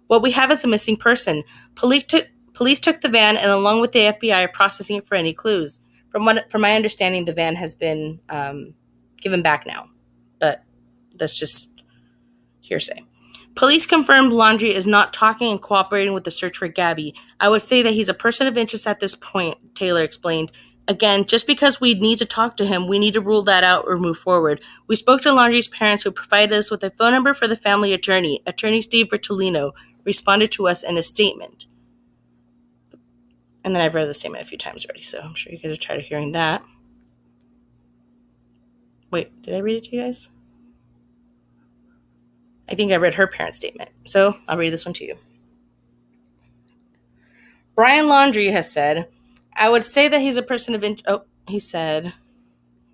What we have is a missing person. Police took the van and along with the FBI are processing it for any clues. From my understanding, the van has been given back now, but that's just hearsay. Police confirmed Laundrie is not talking and cooperating with the search for Gabby. I would say that he's a person of interest at this point, Taylor explained. Again, just because we need to talk to him, we need to rule that out or move forward. We spoke to Laundrie's parents, who provided us with a phone number for the family attorney. Attorney Steve Bertolino responded to us in a statement. And then I've read the statement a few times already, so I'm sure you guys are tired of hearing that. Wait, did I read it to you guys? I think I read her parents' statement, so I'll read this one to you. Brian Laundrie has said, I would say that he's a person of he said,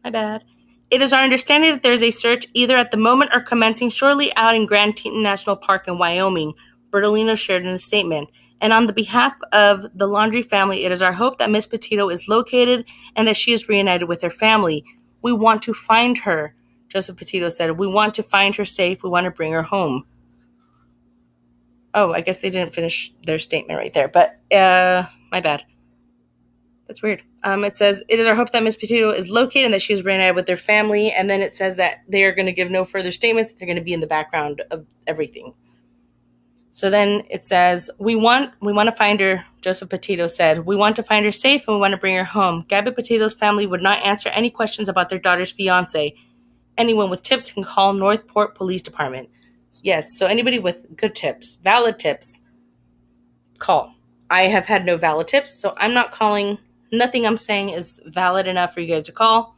my bad. It is our understanding that there is a search either at the moment or commencing shortly out in Grand Teton National Park in Wyoming, Bertolino shared in a statement. And on the behalf of the Laundrie family, it is our hope that Miss Petito is located and that she is reunited with her family. We want to find her, Joseph Petito said. We want to find her safe. We want to bring her home. Oh, I guess they didn't finish their statement right there, but my bad. That's weird. It says, it is our hope that Miss Petito is located and that she is reunited with their family. And then it says that they are going to give no further statements. They're going to be in the background of everything. So then it says, we want to find her, Joseph Petito said. We want to find her safe and we want to bring her home. Gabby Petito's family would not answer any questions about their daughter's fiance. Anyone with tips can call Northport Police Department. Yes, so anybody with good tips, valid tips, call. I have had no valid tips, so I'm not calling. Nothing I'm saying is valid enough for you guys to call.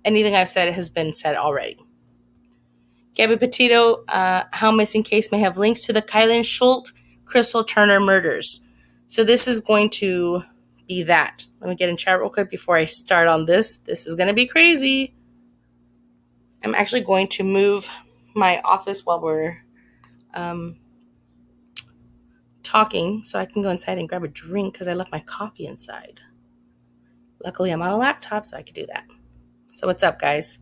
Anything I've said has been said already. Gabby Petito, how missing case may have links to the Kylan Schultz, Crystal Turner murders. So this is going to be that. Let me get in chat real quick before I start on this. This is going to be crazy. I'm actually going to move my office while we're talking so I can go inside and grab a drink because I left my coffee inside. Luckily, I'm on a laptop, so I could do that. So what's up, guys?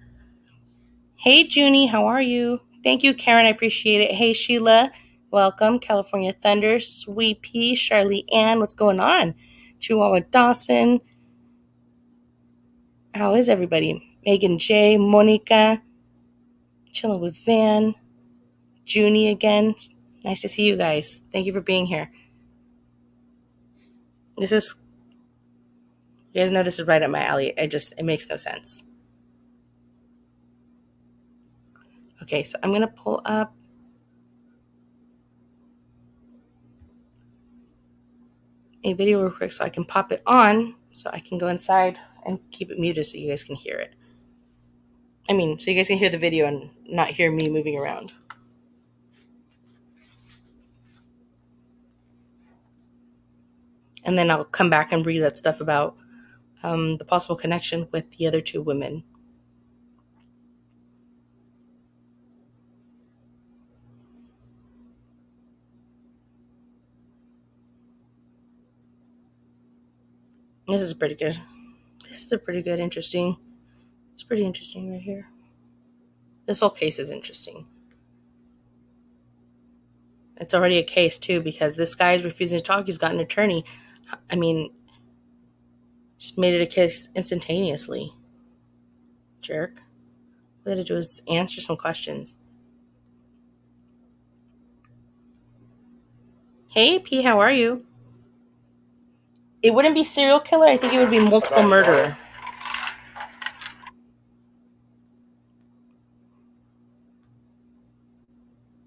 Hey, Junie, how are you? Thank you, Karen. I appreciate it. Hey, Sheila. Welcome. California Thunder. Sweet Pea. Charlie Ann. What's going on? Chihuahua Dawson. How is everybody? Megan J. Monica. Chilling with Van. Junie again. Nice to see you guys. Thank you for being here. You guys know this is right up my alley. It makes no sense. Okay, so I'm going to pull up a video real quick so I can pop it on so I can go inside and keep it muted so you guys can hear it. So you guys can hear the video and not hear me moving around. And then I'll come back and read that stuff about the possible connection with the other two women. This is pretty good. It's pretty interesting right here. This whole case is interesting. It's already a case too because this guy is refusing to talk. He's got an attorney. Just made it a case instantaneously. Jerk. What I had to do is answer some questions. Hey, P, how are you? It wouldn't be serial killer. I think it would be multiple murderer.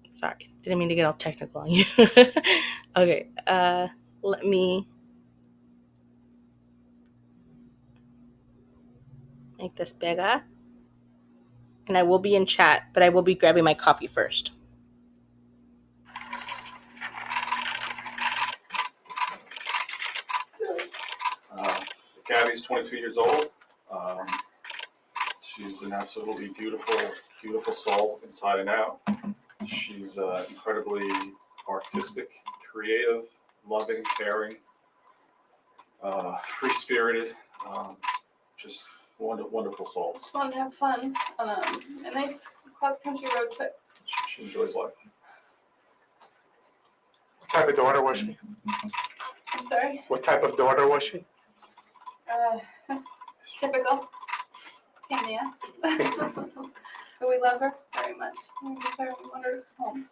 Sorry, didn't mean to get all technical on you. Okay, let me make this bigger. And I will be in chat, but I will be grabbing my coffee first. Gabby's 22 years old. She's an absolutely beautiful soul inside and out. She's incredibly artistic, creative, loving, caring, free-spirited, just wonderful soul. Just wanted to have fun on a nice cross-country road trip. She enjoys life. What type of daughter was she? I'm sorry? What type of daughter was she? Typical. Pain in the ass. But we love her very much. We miss her. We want her home.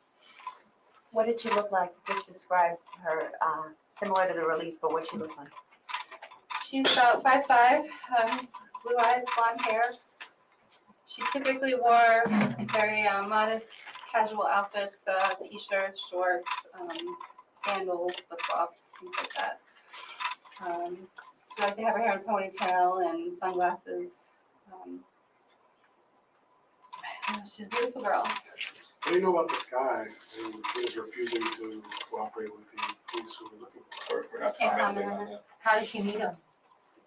What did she look like? Just describe her, similar to the release, but what she looked like. She's about 5'5", blue eyes, blonde hair. She typically wore very modest, casual outfits, t-shirts, shorts, sandals, flip-flops, things like that. She likes to have her hair in a ponytail and sunglasses. She's a beautiful girl. What do you know about this guy who is refusing to cooperate with the police who are looking for her? We're not Can't commenting comment on on that. How did you meet him?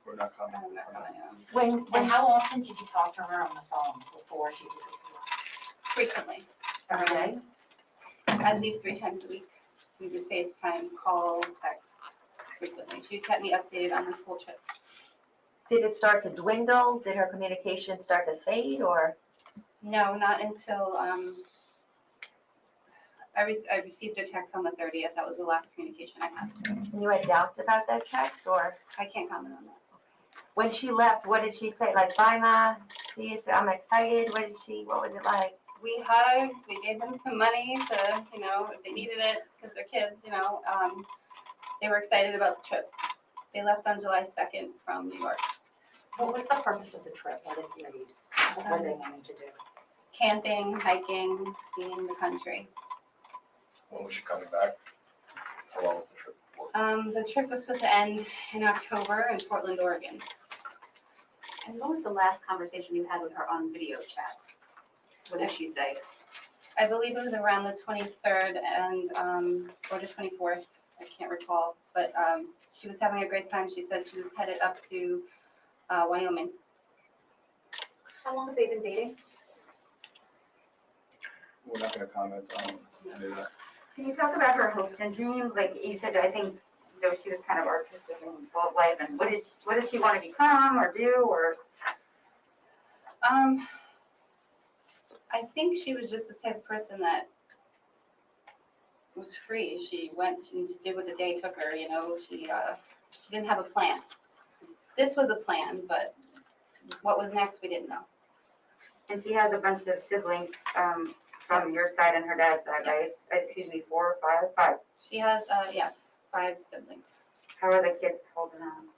We're not commenting I'm not on that. commenting on And how often did you talk to her on the phone before she disappeared? frequently. Every day? At least 3 times a week. We would FaceTime, call, text frequently. She kept me updated on this whole trip. Did it start to dwindle? Did her communication start to fade, or? No, not until I received a text on the 30th. That was the last communication I had. And you had doubts about that text, or? I can't comment on that. When she left, what did she say? Like, bye, Ma, please, I'm excited. What was it like? We hugged. We gave them some money to, if they needed it because they're kids, they were excited about the trip. They left on July 2nd from New York. What was the purpose of the trip? What did you need? What were they wanting to do? Camping, hiking, seeing the country. When was she coming back? How long was the trip for? The trip was supposed to end in October in Portland, Oregon. And what was the last conversation you had with her on video chat? What did she say? I believe it was around the 23rd and or the 24th. I can't recall, but she was having a great time. She said she was headed up to Wyoming. How long have they been dating? We're not going to comment on any of that. Can you talk about her hopes and dreams? Like you said, I think she was kind of artistic and full of life. And what did she want to become or do? Or I think she was just the type of person that was free. She went and she did what the day took her. She didn't have a plan. This was a plan, but what was next, we didn't know. and she has a bunch of siblings from your side and her dad's side, right? Excuse me, 4 or 5? 5. She has 5 siblings. How are the kids holding on?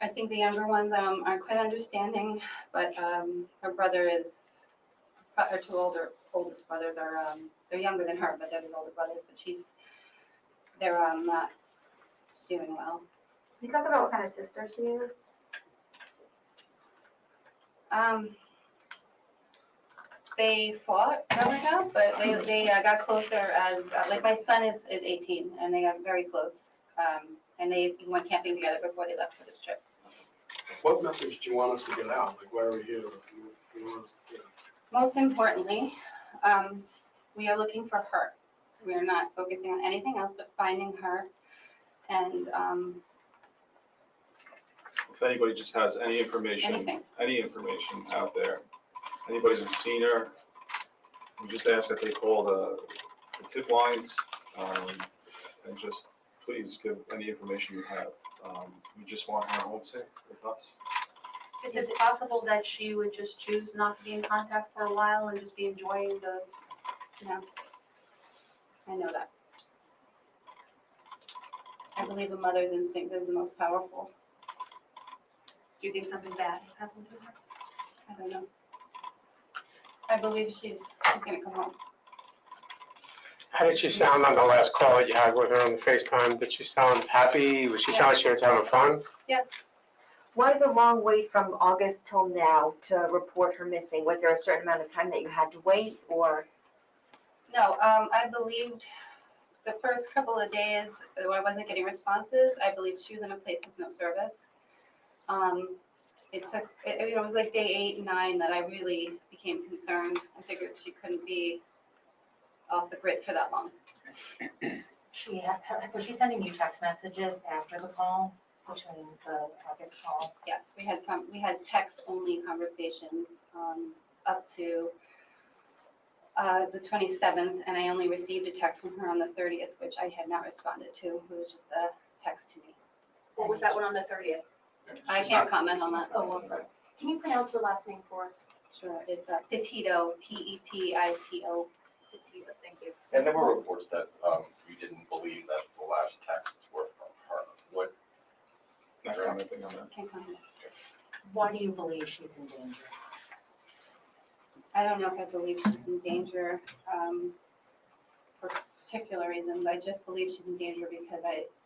I think the younger ones aren't quite understanding, but her brother is, her 2 oldest brothers are, they're younger than her, but they're the older brothers, but they're not doing well. Can you talk about what kind of sister she is? They fought growing up, but they got closer as, like my son is 18 and they got very close. And they went camping together before they left for this trip. What message do you want us to get out? Like, why are we here? What do you want us to do? Most importantly, we are looking for her. We are not focusing on anything else but finding her. And If anybody just has any information out there, anybody who's seen her, we just ask that they call the tip lines and just please give any information you have. We just want her home safe with us. Is it possible that she would just choose not to be in contact for a while and just be enjoying the? No, I know that. I believe a mother's instinct is the most powerful. Do you think something bad has happened to her? I don't know. I believe she's gonna come home. How did she sound on the last call that you had with her on the FaceTime? Did she sound happy? Was she sound like she was having fun? Yes. Why the long wait from August till now to report her missing? Was there a certain amount of time that you had to wait, or? No, I believed the first couple of days when I wasn't getting responses, I believed she was in a place with no service. It was like day 8 and 9 that I really became concerned. I figured she couldn't be off the grid for that long. Was she sending you text messages after the call, between the August call? Yes, we had text-only conversations up to the 27th, and I only received a text from her on the 30th, which I had not responded to. It was just a text to me. What was that one on the 30th? I can't comment on that. Oh, I'm sorry. Can you pronounce her last name for us? Sure, it's Petito, Petito. Petito, thank you. And there were reports that you didn't believe that the last texts were from her. Is there anything on that? Can't comment. Why do you believe she's in danger? I don't know if I believe she's in danger for particular reasons. I just believe she's in danger because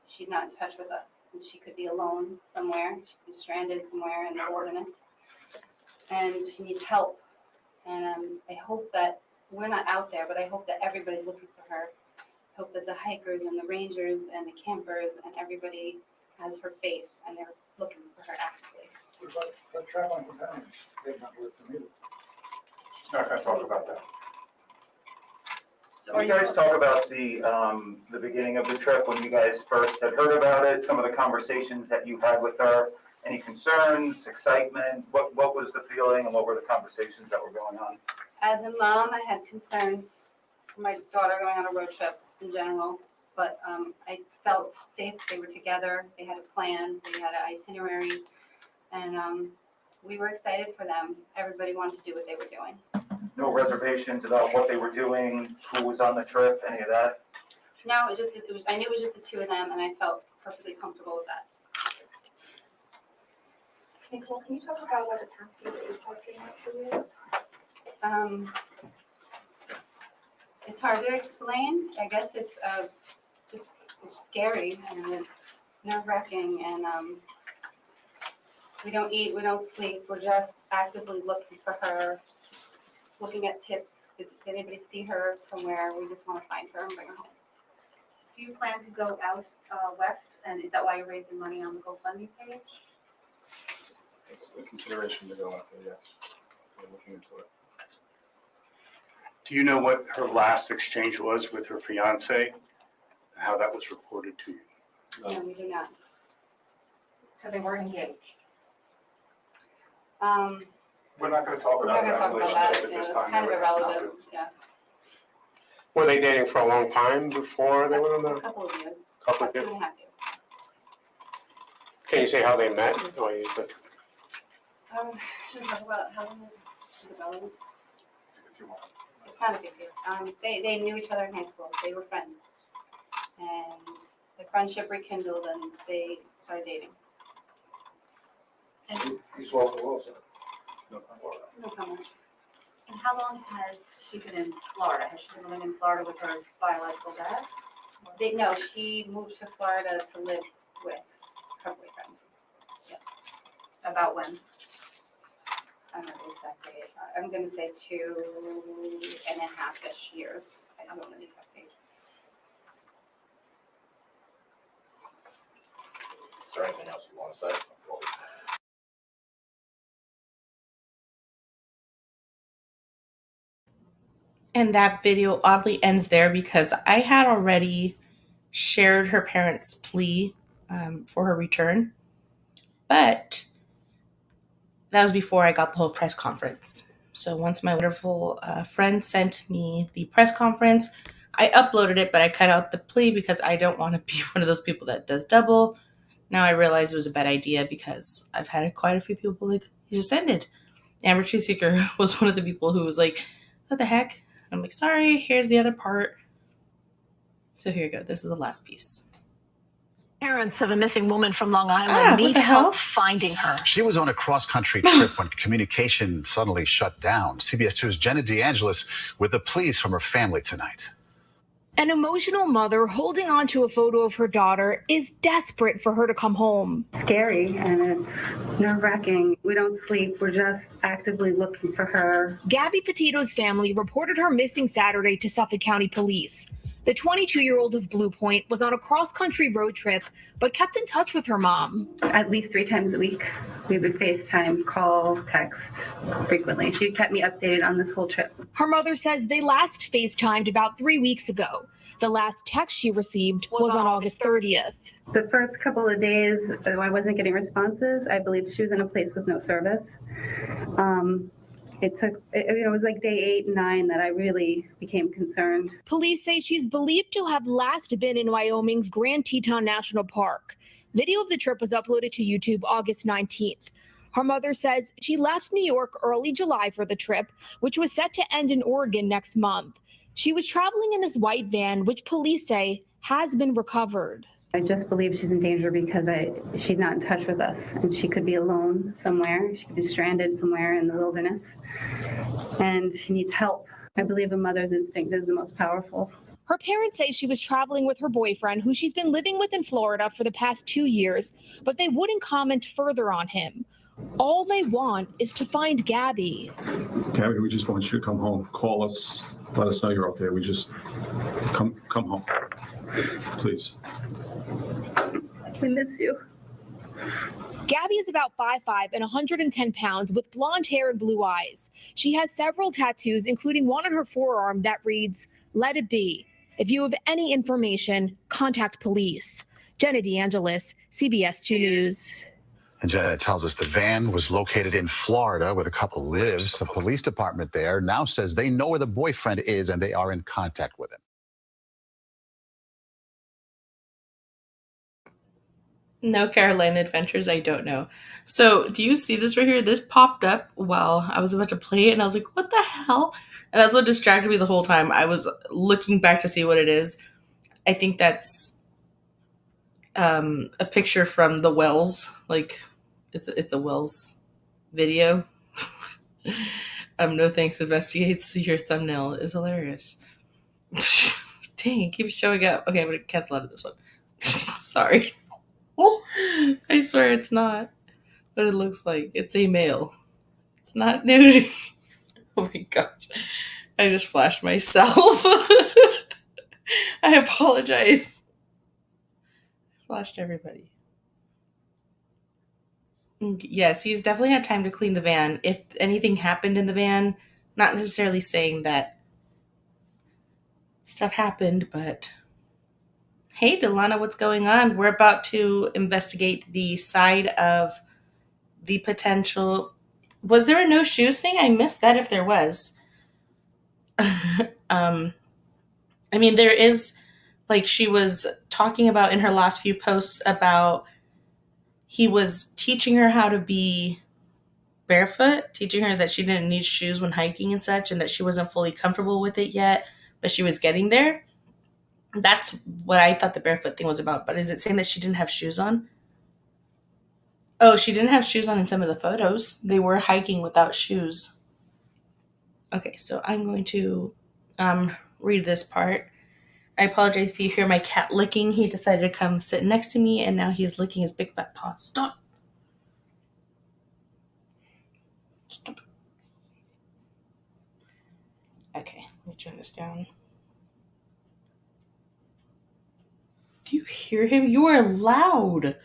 she's not in touch with us. And she could be alone somewhere. She could be stranded somewhere in the wilderness. And she needs help. And I hope that we're not out there, but I hope that everybody's looking for her. I hope that the hikers and the rangers and the campers and everybody has her face and they're looking for her actively. But traveling companions, they've not heard from you. She's not gonna talk about that. So you guys talk about the beginning of the trip when you guys first had heard about it, some of the conversations that you had with her, any concerns, excitement, what was the feeling and what were the conversations that were going on? As a mom, I had concerns for my daughter going on a road trip in general, but I felt safe. They were together. They had a plan. They had an itinerary, and we were excited for them. Everybody wanted to do what they were doing. No reservations about what they were doing, who was on the trip, any of that? No, I knew it was just the two of them, and I felt perfectly comfortable with that. Nicole, can you talk about what the past few days has been like for you? It's hard to explain. I guess it's it's scary and it's nerve-wracking, and we don't eat, we don't sleep. We're just actively looking for her, looking at tips. Did anybody see her somewhere? We just want to find her and bring her home. Do you plan to go out west, and is that why you're raising money on the GoFundMe page? It's a consideration to go out there, yes. We're looking into it. Do you know what her last exchange was with her fiance? And how that was reported to you? No, we do not. So they weren't engaged? We're not gonna talk We're about not gonna that talk about relationship that. at Yeah, this it's time. kind of There is not irrelevant. Yeah, Were they dating for a long time before they went on a the couple of years, couple about of 2.5 years. Can you say how they met? Or you said, Should we talk about how we developed? if you want. It's not a big deal. They knew each other in high school. They were friends, and the friendship rekindled, and they started dating. He's welcome also. No problem. No comment. And how long has she been in Florida? Has she been living in Florida with her biological dad? No, she moved to Florida to live with her boyfriend. About when? I don't know the exact date. I'm gonna say 2.5-ish years. I don't know the exact date. Is there anything else you want to say? And that video oddly ends there because I had already shared her parents' plea for her return, but that was before I got the whole press conference. So once my wonderful friend sent me the press conference, I uploaded it, but I cut out the plea because I don't want to be one of those people that does double. Now I realize it was a bad idea because I've had quite a few people like, you just ended. Amber Truth Seeker was one of the people who was like, what the heck? I'm like, sorry, here's the other part. So here you go. This is the last piece. Parents of a missing woman from Long Island need help finding her. She was on a cross-country trip when communication suddenly shut down. CBS 2's Jenna DeAngelis with the pleas from her family tonight. An emotional mother holding on to a photo of her daughter is desperate for her to come home. Scary, and it's nerve-wracking. We don't sleep. We're just actively looking for her. Gabby Petito's family reported her missing Saturday to Suffolk County Police. The 22-year-old of Blue Point was on a cross-country road trip, but kept in touch with her mom. At least 3 times a week. We would FaceTime, call, text frequently. She kept me updated on this whole trip. Her mother says they last FaceTimed about 3 weeks ago. The last text she received was on August 30th. The first couple of days, I wasn't getting responses. I believe she was in a place with no service. It was like day 8 and 9 that I really became concerned. Police say she's believed to have last been in Wyoming's Grand Teton National Park. Video of the trip was uploaded to YouTube August 19th. Her mother says she left New York early July for the trip, which was set to end in Oregon next month. She was traveling in this white van, which police say has been recovered. I just believe she's in danger because she's not in touch with us, and she could be alone somewhere. She could be stranded somewhere in the wilderness, and she needs help. I believe a mother's instinct is the most powerful. Her parents say she was traveling with her boyfriend, who she's been living with in Florida for the past 2 years, but they wouldn't comment further on him. All they want is to find Gabby. Gabby, we just want you to come home. Call us. Let us know you're up there. We just come home, please. We miss you. Gabby is about 5'5" and 110 pounds with blonde hair and blue eyes. She has several tattoos, including one on her forearm that reads, "Let it be. If you have any information, contact police." Jenna DeAngelis, CBS 2 News. And Jenna tells us the van was located in Florida where the couple lives. The police department there now says they know where the boyfriend is and they are in contact with him. No Carolina Adventures, I don't know. So, do you see this right here? This popped up while I was about to play it, and I was like, what the hell? And that's what distracted me the whole time. I was looking back to see what it is. I think that's a picture from the Wells. Like, it's a Wells video. No Thanks Investigates. Your thumbnail is hilarious. Dang, it keeps showing up. Okay, I'm going to cancel out of this one. Sorry. I swear it's not what it looks like. It's a male. It's not nudity. Oh my gosh. I just flashed myself. I apologize. I flashed everybody. Yes, he's definitely had time to clean the van. If anything happened in the van, not necessarily saying that stuff happened, but hey, Delana, what's going on? We're about to investigate the side of the potential. Was there a no shoes thing? I missed that if there was. I mean, there is, like, she was talking about in her last few posts about he was teaching her how to be barefoot, teaching her that she didn't need shoes when hiking and such, and that she wasn't fully comfortable with it yet, but she was getting there. That's what I thought the barefoot thing was about. But is it saying that she didn't have shoes on? Oh, she didn't have shoes on in some of the photos. They were hiking without shoes. Okay, so I'm going to read this part. I apologize if you hear my cat licking. He decided to come sit next to me, and now he's licking his big fat paw. Stop. Stop. Okay, let me turn this down. Do you hear him? You are loud.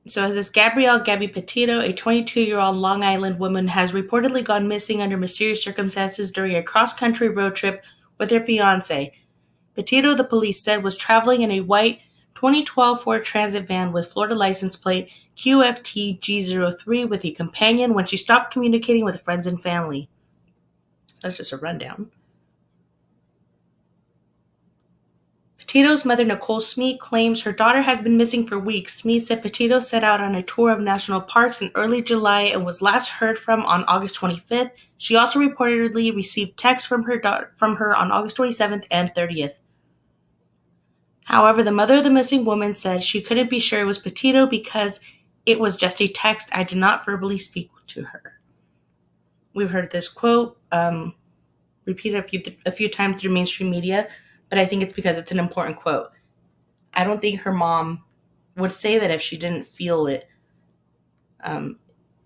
So as this Gabby Petito, a 22-year-old Long Island woman, has reportedly gone missing under mysterious circumstances during a cross-country road trip with her fiancé. Petito, the police said, was traveling in a white 2012 Ford Transit van with Florida license plate QFT-G03 with a companion when she stopped communicating with friends and family. So that's just a rundown. Petito's mother, Nicole Smee, claims her daughter has been missing for weeks. Smee said Petito set out on a tour of national parks in early July and was last heard from on August 25th. She also reportedly received texts from her on August 27th and 30th. However, the mother of the missing woman said she couldn't be sure it was Petito because it was just a text. I did not verbally speak to her. We've heard this quote repeated a few times through mainstream media, but I think it's because it's an important quote. I don't think her mom would say that if she didn't feel it.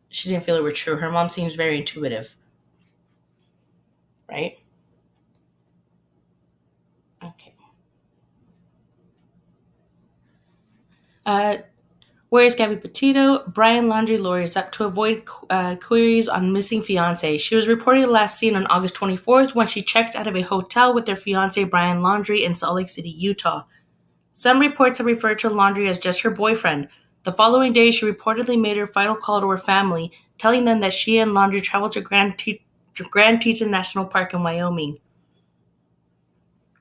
She didn't feel it were true. Her mom seems very intuitive, right? Okay. Where is Gabby Petito? Brian Laundrie lawyers up to avoid queries on missing fiancé. She was reportedly last seen on August 24th when she checked out of a hotel with their fiancé Brian Laundrie in Salt Lake City, Utah. Some reports have referred to Laundrie as just her boyfriend. The following day, she reportedly made her final call to her family, telling them that she and Laundrie traveled to Grand Teton National Park in Wyoming.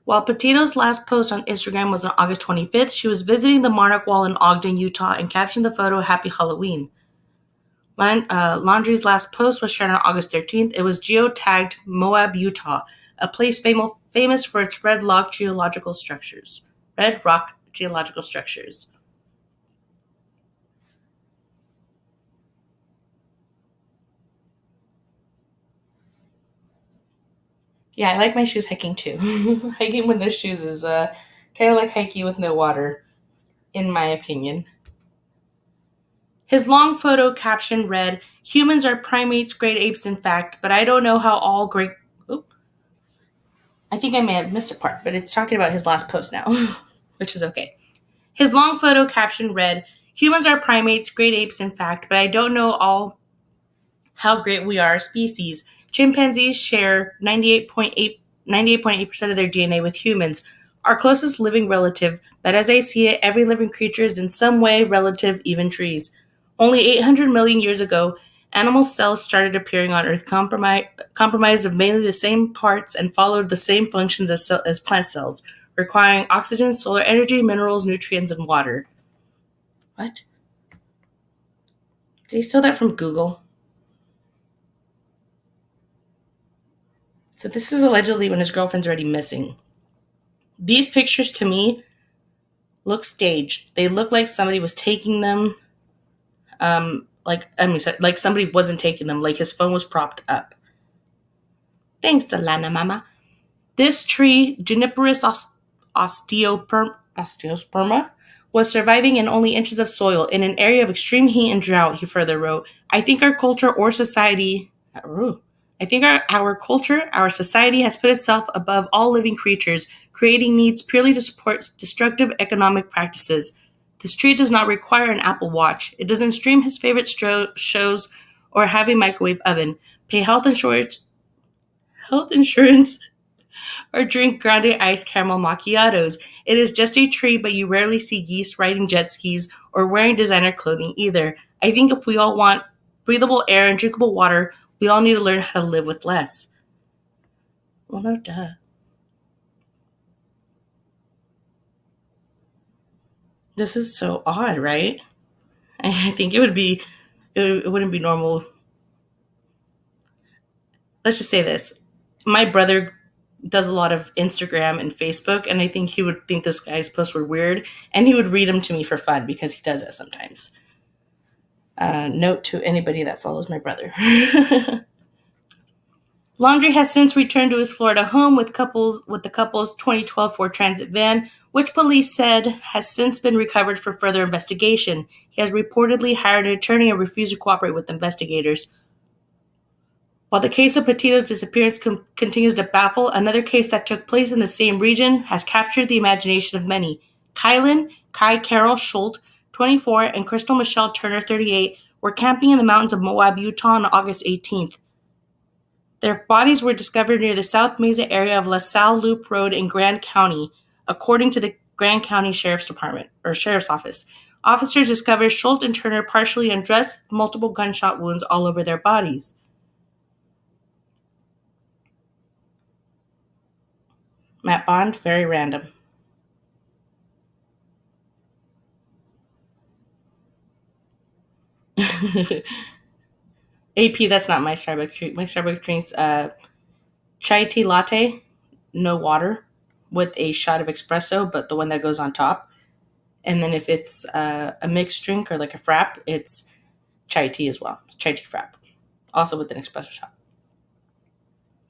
While Petito's last post on Instagram was on August 25th, she was visiting the Monarch Wall in Ogden, Utah, and captioned the photo, "Happy Halloween." Laundrie's last post was shared on August 13th. It was geotagged Moab, Utah, a place famous for its red rock geological structures. Red rock geological structures. Yeah, I like my shoes hiking too. Hiking with no shoes is kind of like hiking with no water, in my opinion. His long photo caption read, "Humans are primates, great apes in fact, but I don't know how all great..." Oop. I think I may have missed a part, but it's talking about his last post now, which is okay. His long photo caption read, "Humans are primates, great apes in fact, but I don't know all how great we are as species. Chimpanzees share 98.8% of their DNA with humans, our closest living relative, but as I see it, every living creature is in some way relative, even trees. Only 800 million years ago, animal cells started appearing on Earth compromised of mainly the same parts and followed the same functions as plant cells, requiring oxygen, solar energy, minerals, nutrients, and water." What? Did he steal that from Google? So this is allegedly when his girlfriend's already missing. These pictures to me look staged. They look like somebody was taking them. Like somebody wasn't taking them. Like his phone was propped up. Thanks, Delana Mama. This tree, Juniperus osteosperma, was surviving in only inches of soil in an area of extreme heat and drought, he further wrote. I think our culture or society... I think our culture, our society has put itself above all living creatures, creating needs purely to support destructive economic practices. This tree does not require an Apple Watch. It doesn't stream his favorite shows or have a microwave oven, pay health insurance, or drink grande iced caramel macchiatos. It is just a tree, but you rarely see geese riding jet skis or wearing designer clothing either. I think if we all want breathable air and drinkable water, we all need to learn how to live with less. Well, no duh. This is so odd, right? I think it wouldn't be normal. Let's just say this. My brother does a lot of Instagram and Facebook, and I think he would think this guy's posts were weird, and he would read them to me for fun because he does that sometimes. Note to anybody that follows my brother. Laundrie has since returned to his Florida home with the couple's 2012 Ford Transit van, which police said has since been recovered for further investigation. He has reportedly hired an attorney and refused to cooperate with investigators. While the case of Petito's disappearance continues to baffle, another case that took place in the same region has captured the imagination of many. Kai Carol Schultz, 24, and Crystal Michelle Turner, 38, were camping in the mountains of Moab, Utah on August 18th. Their bodies were discovered near the South Mesa area of LaSalle Loop Road in Grand County, according to the Grand County Sheriff's Office. Officers discovered Schultz and Turner partially undressed, with multiple gunshot wounds all over their bodies. Matt Bond, very random. AP, that's not my Starbucks drink. My Starbucks drink's chai tea latte, no water, with a shot of espresso, but the one that goes on top. And then if it's a mixed drink or like a frap, it's chai tea as well. Chai tea frap. Also with an espresso shot.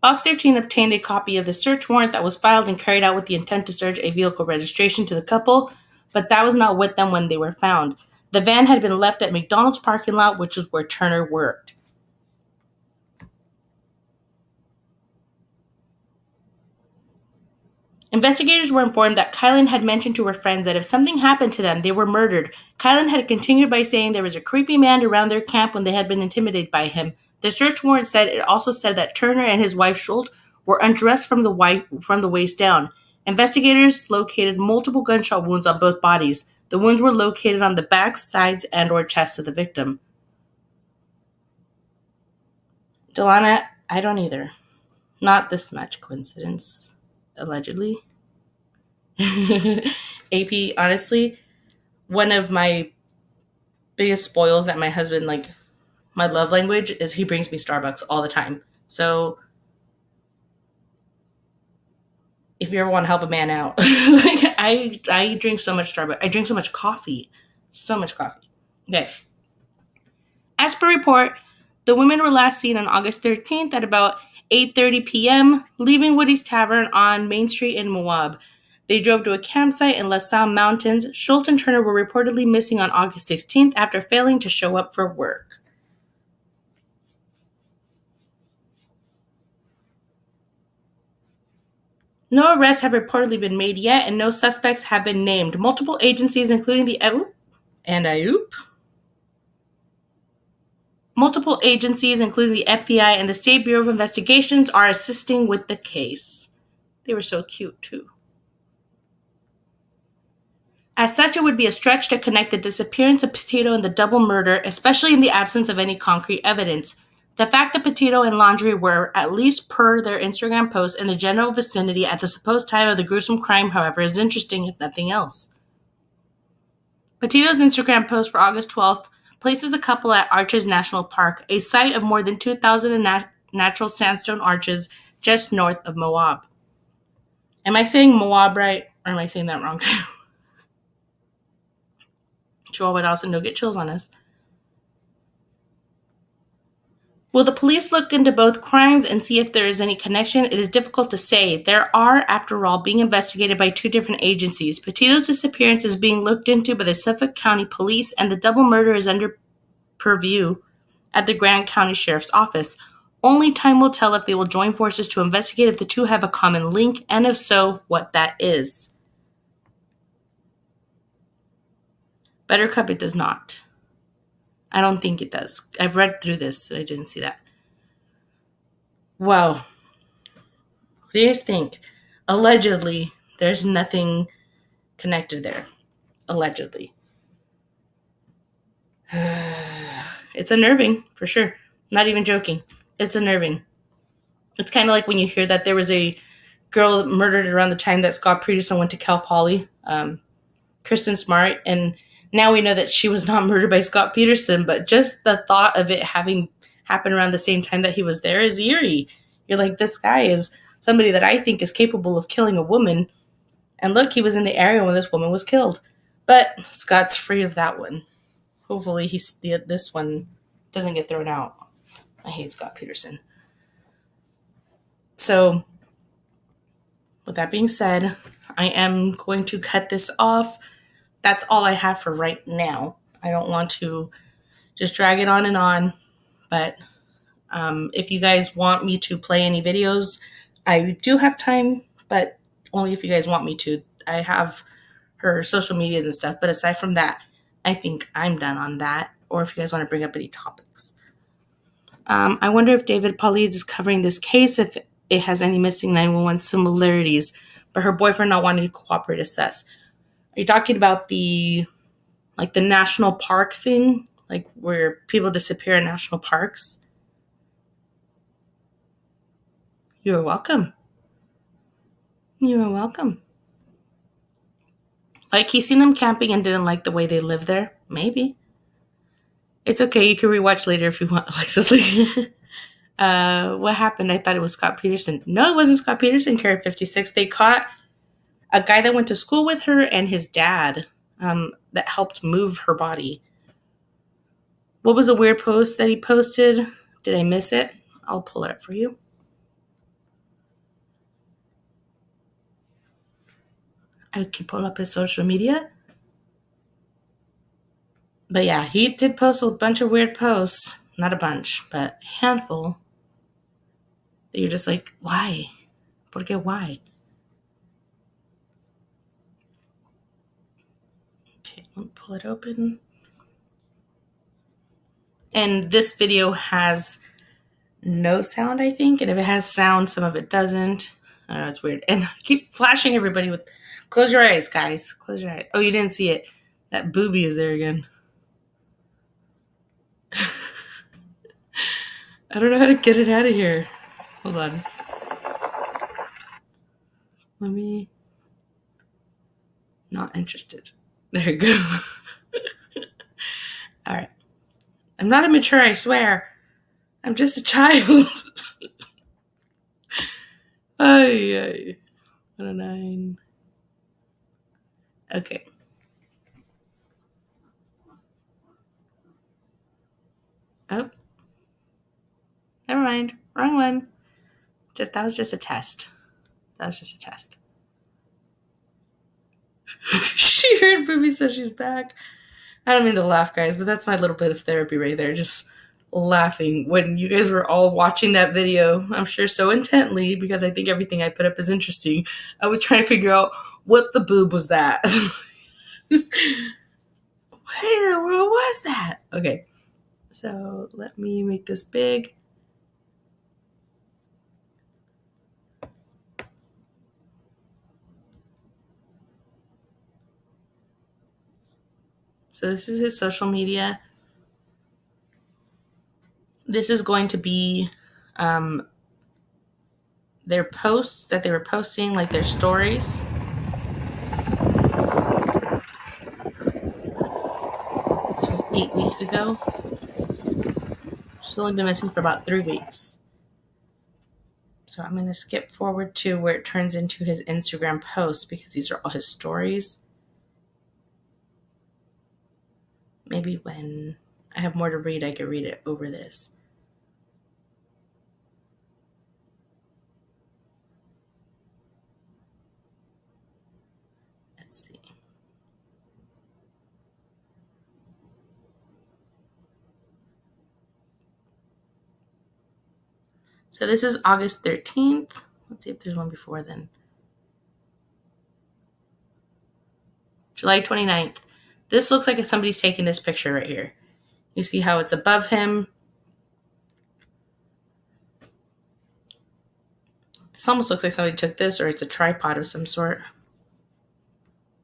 Box 13 obtained a copy of the search warrant that was filed and carried out with the intent to search a vehicle registration to the couple, but that was not with them when they were found. The van had been left at McDonald's parking lot, which is where Turner worked. Investigators were informed that Kylan had mentioned to her friends that if something happened to them, they were murdered. Kylan had continued by saying there was a creepy man around their camp when they had been intimidated by him. The search warrant also said that Turner and his wife Schultz were undressed from the waist down. Investigators located multiple gunshot wounds on both bodies. The wounds were located on the back, sides, and/or chest of the victim. Delana, I don't either. Not this much coincidence, allegedly. AP, honestly, one of my biggest spoils that my husband, like, my love language is he brings me Starbucks all the time. So if you ever want to help a man out. Like, I drink so much Starbucks. I drink so much coffee. So much coffee. Okay. As per report, the women were last seen on August 13th at about 8:30 p.m., leaving Woody's Tavern on Main Street in Moab. They drove to a campsite in LaSalle Mountains. Schultz and Turner were reportedly missing on August 16th after failing to show up for work. No arrests have reportedly been made yet, and no suspects have been named. Multiple agencies, including the Multiple agencies, including the FBI and the State Bureau of Investigations, are assisting with the case. They were so cute, too. As such, it would be a stretch to connect the disappearance of Petito and the double murder, especially in the absence of any concrete evidence. The fact that Petito and Laundrie were, at least per their Instagram posts, in the general vicinity at the supposed time of the gruesome crime, however, is interesting if nothing else. Petito's Instagram post for August 12th places the couple at Arches National Park, a site of more than 2,000 natural sandstone arches just north of Moab. Am I saying Moab right, or am I saying that wrong? Joel would also no get chills on us. Will the police look into both crimes and see if there is any connection? It is difficult to say. There are, after all, being investigated by two different agencies. Petito's disappearance is being looked into by the Suffolk County Police, and the double murder is under purview at the Grant County Sheriff's Office. Only time will tell if they will join forces to investigate if the two have a common link, and if so, what that is. Buttercup, it does not. I don't think it does. I've read through this, and I didn't see that. Well, what do you guys think? Allegedly, there's nothing connected there. Allegedly. It's unnerving, for sure. Not even joking. It's unnerving. It's kind of like when you hear that there was a girl murdered around the time that Scott Peterson went to Cal Poly, Kristen Smart, and now we know that she was not murdered by Scott Peterson, but just the thought of it having happened around the same time that he was there is eerie. You're like, this guy is somebody that I think is capable of killing a woman, and look, he was in the area when this woman was killed. But Scott's free of that one. Hopefully this one doesn't get thrown out. I hate Scott Peterson. So, with that being said, I am going to cut this off. That's all I have for right now. I don't want to just drag it on, but if you guys want me to play any videos, I do have time, but only if you guys want me to. I have her social medias and stuff, but aside from that, I think I'm done on that, or if you guys want to bring up any topics. I wonder if David Paulides is covering this case, if it has any missing 911 similarities, but her boyfriend not wanting to cooperate assess. Are you talking about the national park thing? Like where people disappear in national parks? You're welcome. You are welcome. Like he's seen them camping and didn't like the way they live there? Maybe. It's okay. You can rewatch later if you want, Alexis Lee. What happened? I thought it was Scott Peterson. No, it wasn't Scott Peterson, Carrot 56. They caught a guy that went to school with her and his dad that helped move her body. What was the weird post that he posted? Did I miss it? I'll pull it up for you. I can pull up his social media. But yeah, he did post a bunch of weird posts. Not a bunch, but a handful. That you're just like, why? Porque why? Okay, let me pull it open. And this video has no sound, I think. And if it has sound, some of it doesn't. I don't know, it's weird. And I keep flashing everybody with, close your eyes, guys. Close your eyes. Oh, you didn't see it. That booby is there again. I don't know how to get it out of here. Hold on. Let me... Not interested. There you go. All right. I'm not immature, I swear. I'm just a child. Ay. 109. Okay. Oh. Never mind. Wrong one. That was just a test. She heard Booby, so she's back. I don't mean to laugh, guys, but that's my little bit of therapy right there. Just laughing when you guys were all watching that video, I'm sure so intently, because I think everything I put up is interesting. I was trying to figure out what the boob was that. What in the world was that? Okay, so let me make this big. So this is his social media. This is going to be their posts that they were posting, like their stories. This was 8 weeks ago. She's only been missing for about 3 weeks. So I'm going to skip forward to where it turns into his Instagram posts, because these are all his stories. Maybe when I have more to read, I can read it over this. Let's see. So this is August 13th. Let's see if there's one before then. July 29th. This looks like if somebody's taking this picture right here. You see how it's above him. This almost looks like somebody took this, or it's a tripod of some sort.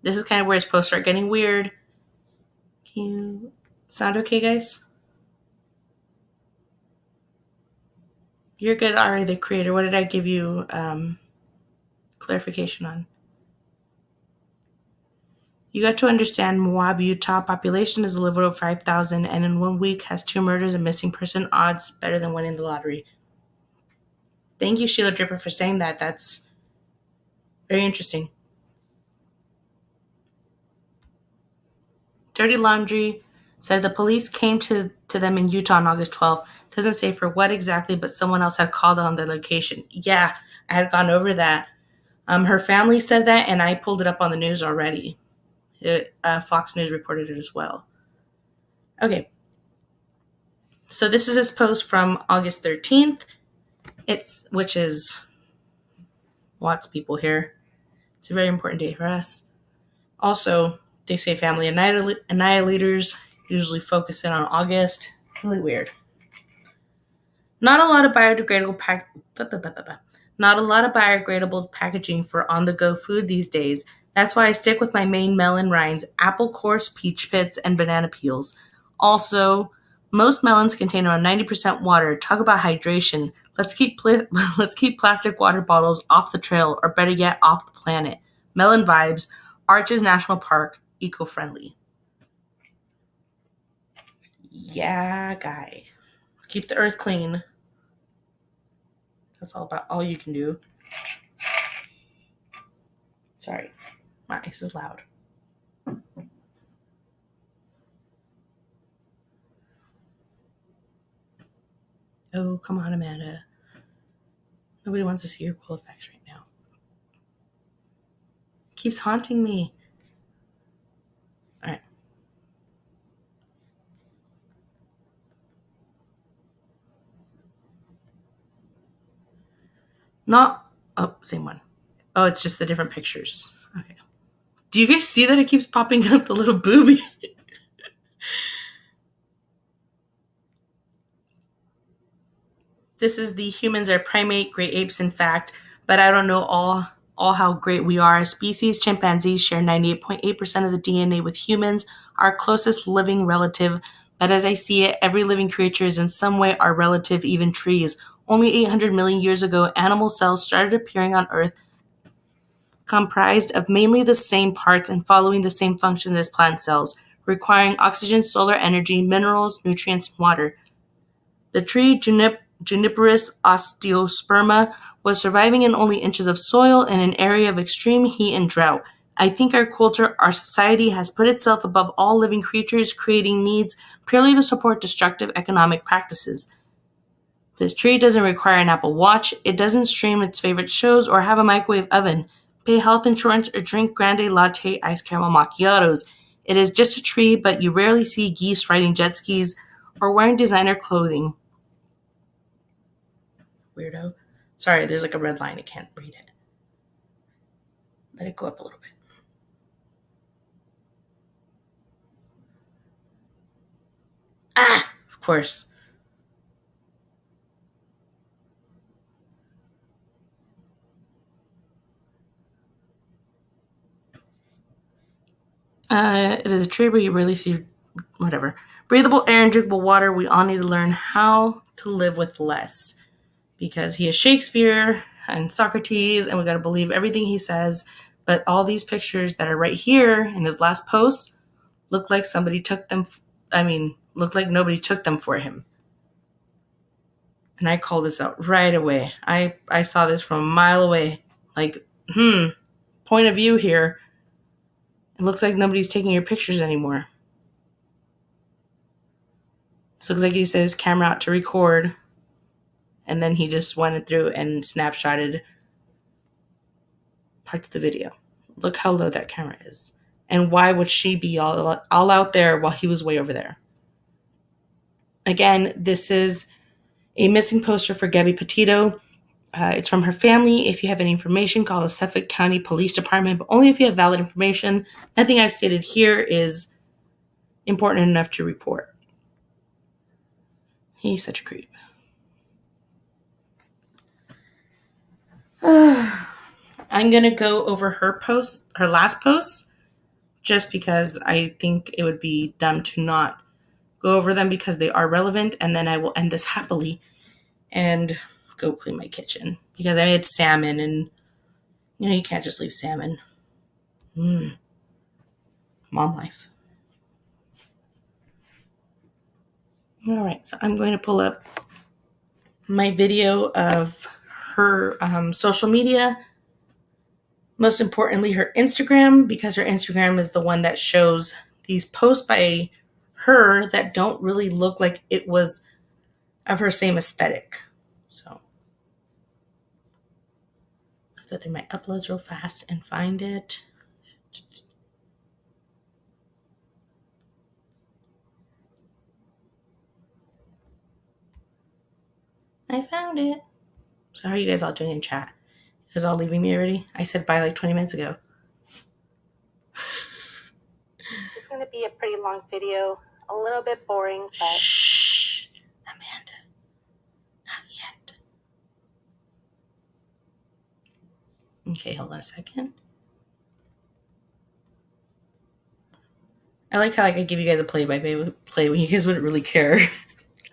This is kind of where his posts start getting weird. Can you sound okay, guys? You're good, Ari, the creator. What did I give you clarification on? You got to understand Moab, Utah population is a little over 5,000, and in 1 week has 2 murders and missing person, odds better than winning the lottery. Thank you, Sheila Dripper, for saying that. That's very interesting. Dirty Laundry said the police came to them in Utah on August 12th. Doesn't say for what exactly, but someone else had called on their location. Yeah, I had gone over that. Her family said that, and I pulled it up on the news already. Fox News reported it as well. Okay. So this is his post from August 13th. Which is lots of people here. It's a very important day for us. Also, they say family annihilators usually focus in on August. Really weird. Not a lot of biodegradable packaging for on-the-go food these days. That's why I stick with my main melon rinds, apple cores, peach pits, and banana peels. Also, most melons contain around 90% water. Talk about hydration. Let's keep plastic water bottles off the trail, or better yet, off the planet. Melon vibes. Arches National Park. Eco-friendly. Yeah, guy. Let's keep the earth clean. That's all you can do. Sorry, my ice is loud. Oh, come on, Amanda. Nobody wants to see your cool effects right now. It keeps haunting me. All right. Same one. Oh, it's just the different pictures. Okay. Do you guys see that it keeps popping up the little booby? This is the humans are primate, great apes, in fact, but I don't know all how great we are as species. Chimpanzees share 98.8% of the DNA with humans, our closest living relative. But as I see it, every living creature is in some way our relative, even trees. Only 800 million years ago, animal cells started appearing on Earth, comprised of mainly the same parts and following the same functions as plant cells, requiring oxygen, solar energy, minerals, nutrients, and water. The tree Juniperus osteosperma was surviving in only inches of soil in an area of extreme heat and drought. I think our culture, our society has put itself above all living creatures, creating needs purely to support destructive economic practices. This tree doesn't require an Apple Watch, it doesn't stream its favorite shows or have a microwave oven, pay health insurance, or drink grande latte iced caramel macchiatos. It is just a tree, but you rarely see geese riding jet skis or wearing designer clothing. Weirdo. Sorry, there's like a red line. I can't read it. Let it go up a little bit. Ah, of course. It is a tree where you really see whatever. Breathable air and drinkable water. We all need to learn how to live with less. Because he is Shakespeare and Socrates, and we got to believe everything he says. But all these pictures that are right here in his last post look like somebody took them. Look like nobody took them for him. And I called this out right away. I saw this from a mile away. Like, point of view here. It looks like nobody's taking your pictures anymore. This looks like he set his camera out to record, and then he just went through and snapshotted parts of the video. Look how low that camera is. And why would she be all out there while he was way over there? Again, this is a missing poster for Gabby Petito. It's from her family. If you have any information, call the Suffolk County Police Department, but only if you have valid information. Nothing I've stated here is important enough to report. He's such a creep. I'm going to go over her last post, just because I think it would be dumb to not go over them because they are relevant, and then I will end this happily and go clean my kitchen because I made salmon, and you can't just leave salmon. Mom life. All right, so I'm going to pull up my video of her social media. Most importantly, her Instagram, because her Instagram is the one that shows these posts by her that don't really look like it was of her same aesthetic. So I'll go through my uploads real fast and find it. I found it. So how are you guys all doing in chat? You guys all leaving me already? I said bye like 20 minutes ago. This is going to be a pretty long video. A little bit boring, but... Shh, Amanda. Not yet. Okay, hold on a second. I like how I could give you guys a play-by-play when you guys wouldn't really care.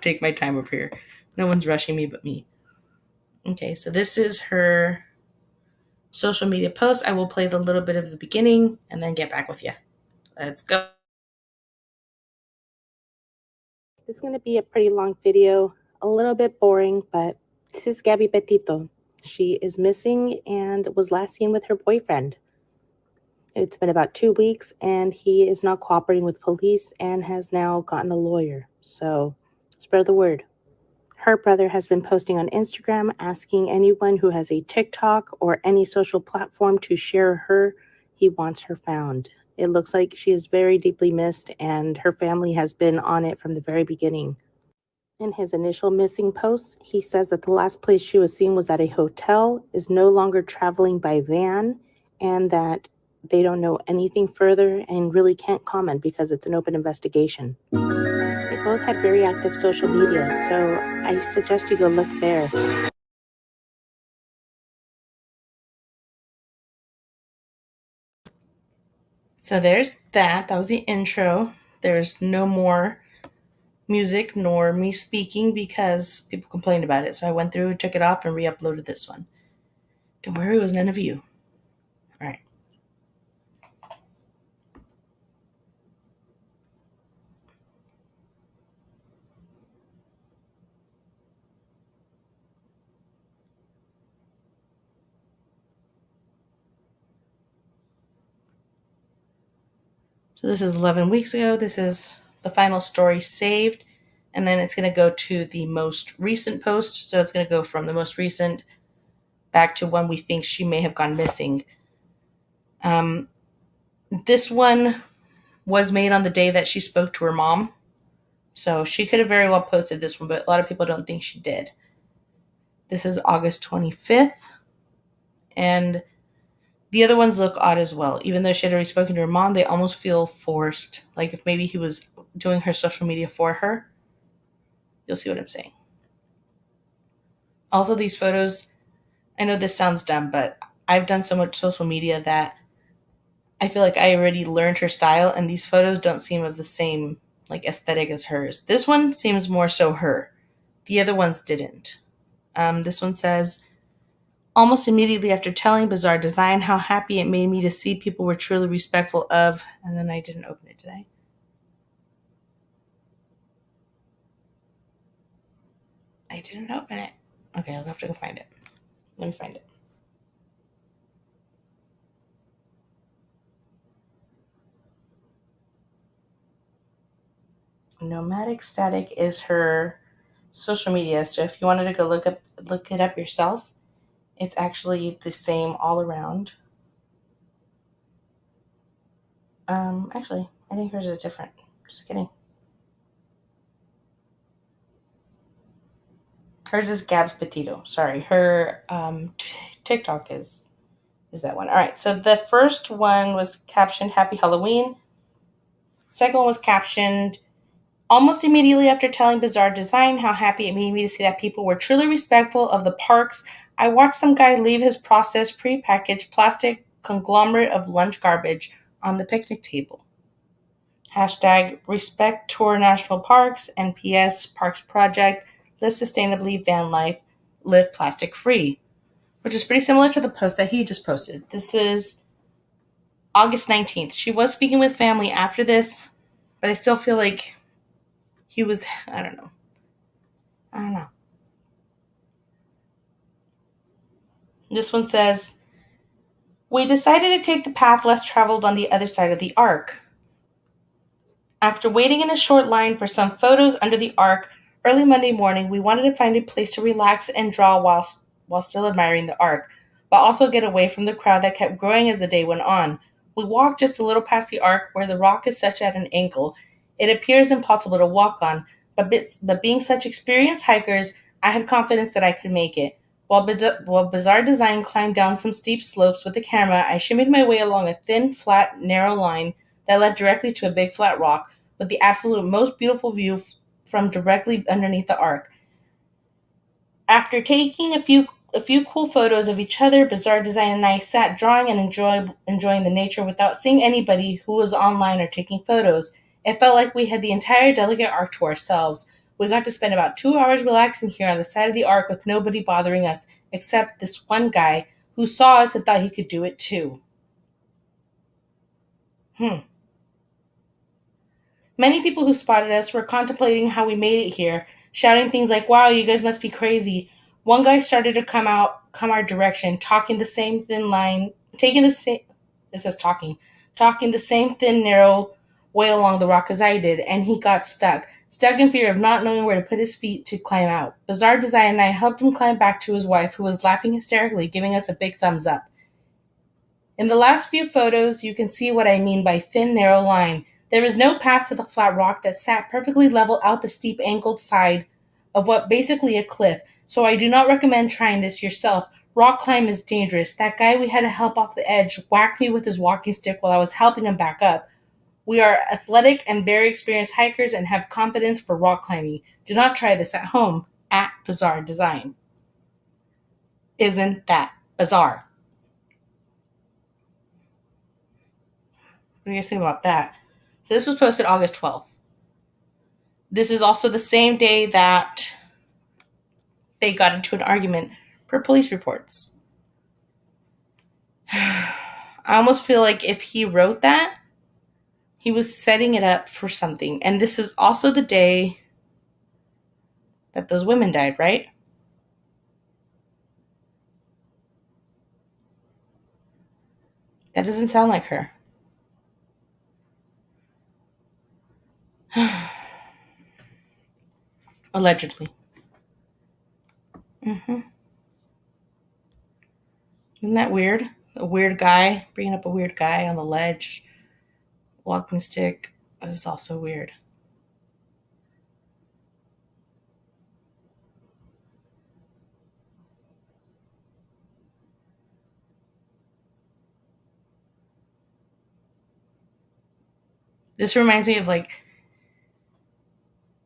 Take my time over here. No one's rushing me but me. Okay, so this is her social media post. I will play the little bit of the beginning and then get back with you. Let's go. This is going to be a pretty long video, a little bit boring, but this is Gabby Petito. She is missing and was last seen with her boyfriend. It's been about 2 weeks, and he is not cooperating with police and has now gotten a lawyer. So spread the word. Her brother has been posting on Instagram asking anyone who has a TikTok or any social platform to share her. He wants her found. It looks like she is very deeply missed, and her family has been on it from the very beginning. In his initial missing posts, he says that the last place she was seen was at a hotel, is no longer traveling by van, and that they don't know anything further and really can't comment because it's an open investigation. They both had very active social media, so I suggest you go look there. So there's that. That was the intro. There's no more music nor me speaking because people complained about it. So I went through, took it off, and re-uploaded this one. Don't worry, it was none of you. All right. So this is 11 weeks ago. This is the final story saved. And then it's going to go to the most recent post. So it's going to go from the most recent back to when we think she may have gone missing. This one was made on the day that she spoke to her mom. So she could have very well posted this one, but a lot of people don't think she did. This is August 25th. And the other ones look odd as well. Even though she had already spoken to her mom, they almost feel forced. Like if maybe he was doing her social media for her. You'll see what I'm saying. Also, these photos, I know this sounds dumb, but I've done so much social media that I feel like I already learned her style, and these photos don't seem of the same like aesthetic as hers. This one seems more so her. The other ones didn't. This one says, almost immediately after telling Bizarre Design how happy it made me to see people were truly respectful of, and then I didn't open it today. I didn't open it. Okay, I'll have to go find it. Let me find it. Nomadic Static is her social media. So if you wanted to go look it up yourself, it's actually the same all around. Actually, I think hers is different. Just kidding. Hers is Gab's Petito. Sorry, her TikTok is that one. All right, so the first one was captioned Happy Halloween. Second one was captioned almost immediately after telling Bizarre Design how happy it made me to see that people were truly respectful of the parks. I watched some guy leave his processed pre-packaged plastic conglomerate of lunch garbage on the picnic table. Hashtag respect tour national parks and PS Parks Project, live sustainably, van life, live plastic free, which is pretty similar to the post that he just posted. This is August 19th. She was speaking with family after this, but I still feel like he was, I don't know. This one says, we decided to take the path less traveled on the other side of the arc. After waiting in a short line for some photos under the arc early Monday morning, we wanted to find a place to relax and draw while still admiring the arc, but also get away from the crowd that kept growing as the day went on. We walked just a little past the arc where the rock is such at an angle, it appears impossible to walk on, but being such experienced hikers, I had confidence that I could make it. While Bizarre Design climbed down some steep slopes with the camera, I shimmied my way along a thin, flat, narrow line that led directly to a big flat rock with the absolute most beautiful view from directly underneath the arc. After taking a few cool photos of each other, Bizarre Design and I sat drawing and enjoying the nature without seeing anybody who was online or taking photos. It felt like we had the entire delicate arc to ourselves. We got to spend about 2 hours relaxing here on the side of the arc with nobody bothering us except this one guy who saw us and thought he could do it too. Many people who spotted us were contemplating how we made it here, shouting things like, wow, you guys must be crazy. One guy started to come our direction, talking the same thin line, talking the same thin, narrow way along the rock as I did, and he got stuck in fear of not knowing where to put his feet to climb out. Bizarre Design and I helped him climb back to his wife, who was laughing hysterically, giving us a big thumbs up. In the last few photos, you can see what I mean by thin, narrow line. There is no path to the flat rock that sat perfectly level out the steep angled side of what basically a cliff, so I do not recommend trying this yourself. Rock climb is dangerous. That guy we had to help off the edge whacked me with his walking stick while I was helping him back up. We are athletic and very experienced hikers and have confidence for rock climbing. Do not try this at home. At Bizarre Design. Isn't that bizarre? What do you guys think about that? So this was posted August 12th. This is also the same day that they got into an argument per police reports. I almost feel like if he wrote that, he was setting it up for something. And this is also the day that those women died, right? That doesn't sound like her. Allegedly. Isn't that weird? A weird guy, bringing up a weird guy on the ledge, walking stick. This is also weird. This reminds me of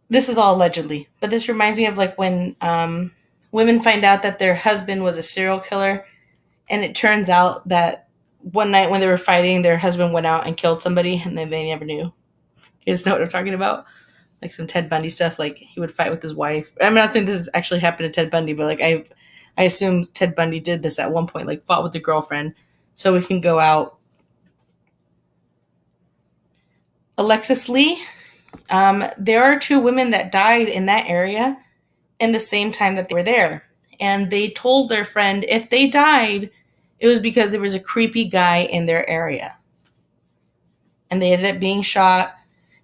this is all allegedly, but this reminds me of when women find out that their husband was a serial killer, and it turns out that one night when they were fighting, their husband went out and killed somebody, and then they never knew. You guys know what I'm talking about? Like some Ted Bundy stuff. Like he would fight with his wife. I'm not saying this has actually happened to Ted Bundy, but I assume Ted Bundy did this at one point, fought with the girlfriend so we can go out. Alexis Lee. There are 2 women that died in that area in the same time that they were there. And they told their friend if they died, it was because there was a creepy guy in their area. And they ended up being shot.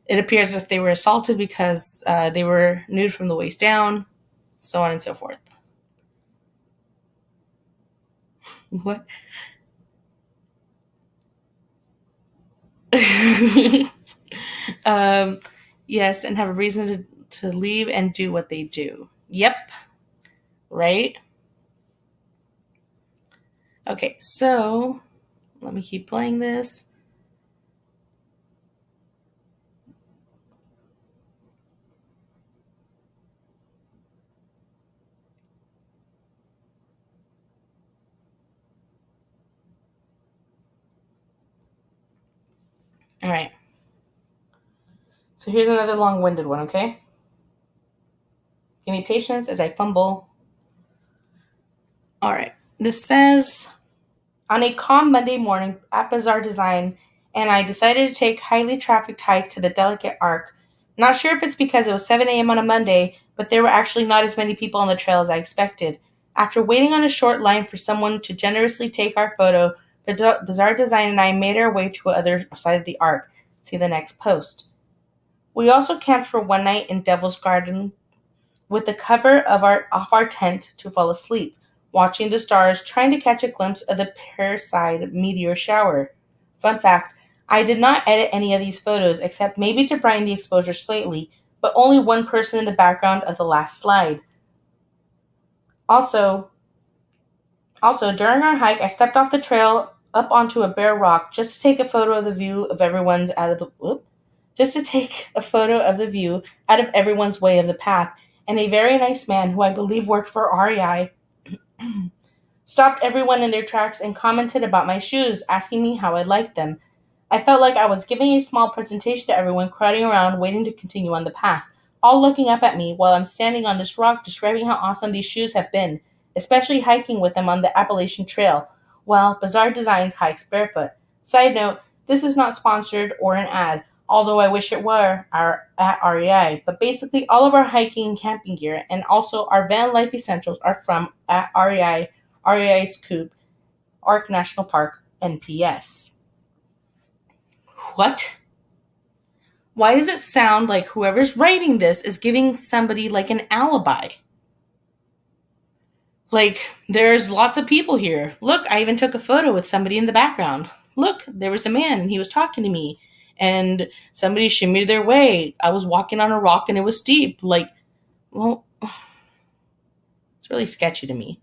It appears as if they were assaulted because they were nude from the waist down, so on and so forth. What? Yes, and have a reason to leave and do what they do. Yep. Right? Okay, so let me keep playing this. All right. So here's another long-winded one, okay? Give me patience as I fumble. All right. This says, on a calm Monday morning at Bazaar Design, and I decided to take highly trafficked hike to the Delicate Arc. Not sure if it's because it was 7 a.m. on a Monday, but there were actually not as many people on the trail as I expected. After waiting on a short line for someone to generously take our photo, Bazaar Design and I made our way to the other side of the arc. See the next post. We also camped for one night in Devil's Garden with the cover off our tent to fall asleep, watching the stars, trying to catch a glimpse of the Perseid meteor shower. Fun fact, I did not edit any of these photos except maybe to brighten the exposure slightly, but only one person in the background of the last slide. Also, during our hike, I stepped off the trail up onto a bare rock just to take a photo of the view of everyone's out of the just to take a photo of the view out of everyone's way of the path, and a very nice man who I believe worked for REI stopped everyone in their tracks and commented about my shoes, asking me how I liked them. I felt like I was giving a small presentation to everyone crowding around waiting to continue on the path, all looking up at me while I'm standing on this rock describing how awesome these shoes have been, especially hiking with them on the Appalachian Trail, while Bazaar Designs hikes barefoot. Side note, this is not sponsored or an ad, although I wish it were at REI, but basically all of our hiking and camping gear and also our van life essentials are from at REI, REI's Coop, Ark National Park, NPS. What? Why does it sound like whoever's writing this is giving somebody an alibi? There's lots of people here. Look, I even took a photo with somebody in the background. Look, there was a man and he was talking to me. And somebody shimmied their way. I was walking on a rock and it was steep. Well, it's really sketchy to me.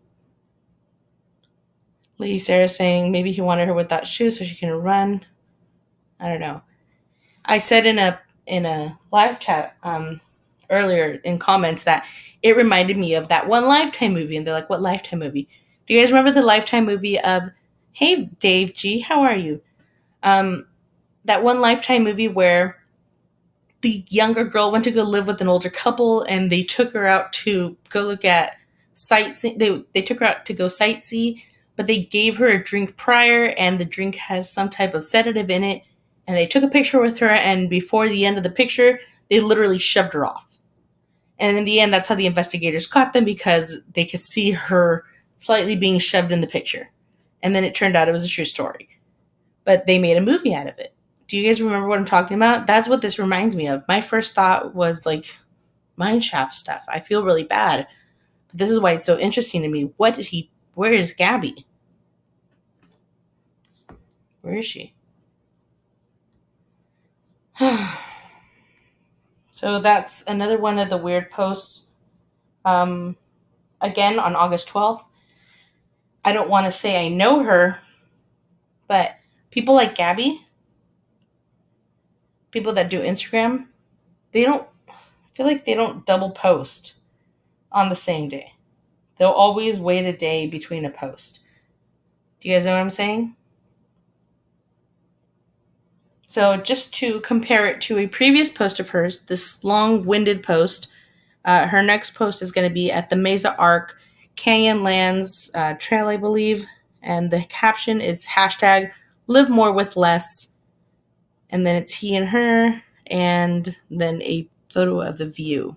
Lady Sarah saying maybe he wanted her without shoes so she can run. I don't know. I said in a live chat earlier in comments that it reminded me of that one Lifetime movie, and they're like, "What Lifetime movie?" Do you guys remember the Lifetime movie of? Hey, Dave G, how are you? That one Lifetime movie where the younger girl went to go live with an older couple, and they took her out to go look at sightseeing. They took her out to go sightsee, but they gave her a drink prior, and the drink has some type of sedative in it. And they took a picture with her, and before the end of the picture, they literally shoved her off. And in the end, that's how the investigators caught them, because they could see her slightly being shoved in the picture. And then it turned out it was a true story. But they made a movie out of it. Do you guys remember what I'm talking about? That's what this reminds me of. My first thought was mine shaft stuff. I feel really bad. But this is why it's so interesting to me. Where is Gabby? Where is she? So that's another one of the weird posts. Again, on August 12th. I don't want to say I know her, but people like Gabby, people that do Instagram, I feel like they don't double post on the same day. They'll always wait a day between a post. Do you guys know what I'm saying? So just to compare it to a previous post of hers, this long-winded post, her next post is going to be at the Mesa Arc Canyonlands Trail, I believe. And the caption is hashtag live more with less. And then it's he and her, and then a photo of the view.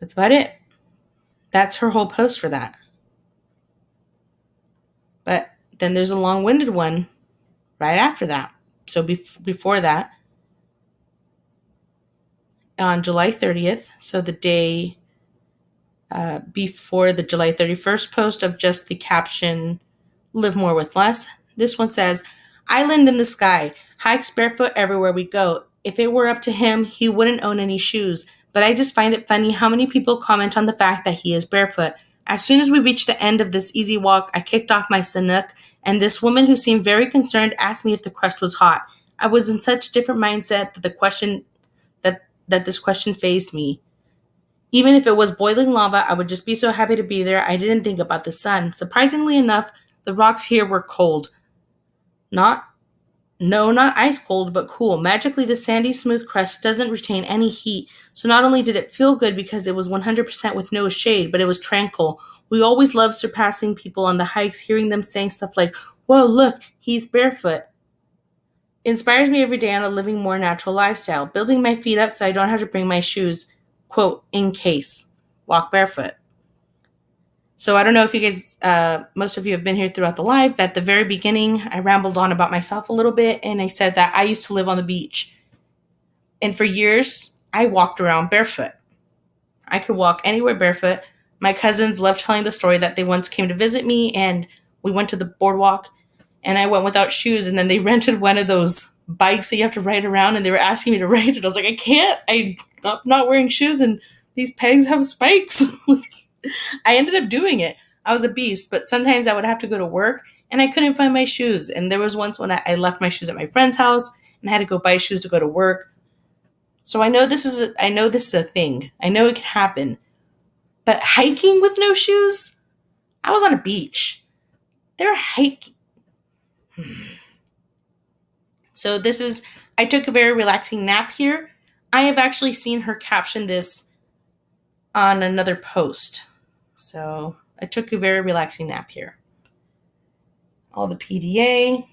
That's about it. That's her whole post for that. But then there's a long-winded one right after that. So before that, on July 30th, so the day before the July 31st post of just the caption, live more with less, this one says, island in the sky, hikes barefoot everywhere we go. If it were up to him, he wouldn't own any shoes. But I just find it funny how many people comment on the fact that he is barefoot. As soon as we reached the end of this easy walk, I kicked off my Sanuk, and this woman who seemed very concerned asked me if the crust was hot. I was in such different mindset that this question fazed me. Even if it was boiling lava, I would just be so happy to be there. I didn't think about the sun. Surprisingly enough, the rocks here were cold. Not ice cold, but cool. Magically, the sandy, smooth crust doesn't retain any heat. So not only did it feel good because it was 100% with no shade, but it was tranquil. We always love surpassing people on the hikes, hearing them saying stuff like, whoa, look, he's barefoot. Inspires me every day on a living more natural lifestyle, building my feet up so I don't have to bring my shoes, quote, in case. Walk barefoot. So I don't know if you guys, most of you have been here throughout the live. At the very beginning, I rambled on about myself a little bit, and I said that I used to live on the beach. And for years, I walked around barefoot. I could walk anywhere barefoot. My cousins loved telling the story that they once came to visit me, and we went to the boardwalk, and I went without shoes, and then they rented one of those bikes that you have to ride around, and they were asking me to ride it. I was like, I can't. I'm not wearing shoes, and these pegs have spikes. I ended up doing it. I was a beast, but sometimes I would have to go to work, and I couldn't find my shoes. And there was once when I left my shoes at my friend's house, and I had to go buy shoes to go to work. So I know this is a thing. I know it can happen. But hiking with no shoes? I was on a beach. They're hiking. So I took a very relaxing nap here. I have actually seen her caption this on another post. So I took a very relaxing nap here. All the PDA.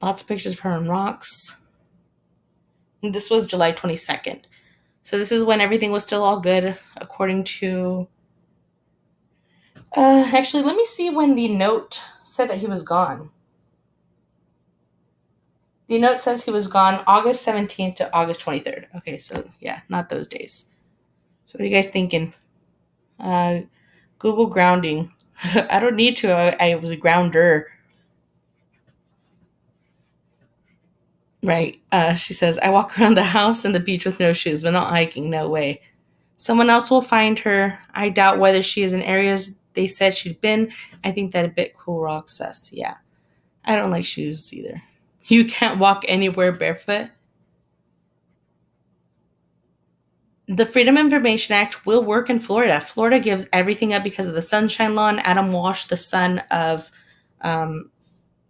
Lots of pictures of her on rocks. And this was July 22nd. So this is when everything was still all good, according to... actually, let me see when the note said that he was gone. The note says he was gone August 17th to August 23rd. Okay, so yeah, not those days. So what are you guys thinking? Google grounding. I don't need to. I was a grounder. Right. She says, I walk around the house and the beach with no shoes, but not hiking. No way. Someone else will find her. I doubt whether she is in areas they said she'd been. I think that a bit cool rocks us. Yeah. I don't like shoes either. You can't walk anywhere barefoot. The Freedom of Information Act will work in Florida. Florida gives everything up because of the Sunshine Law. And Adam Walsh, the son of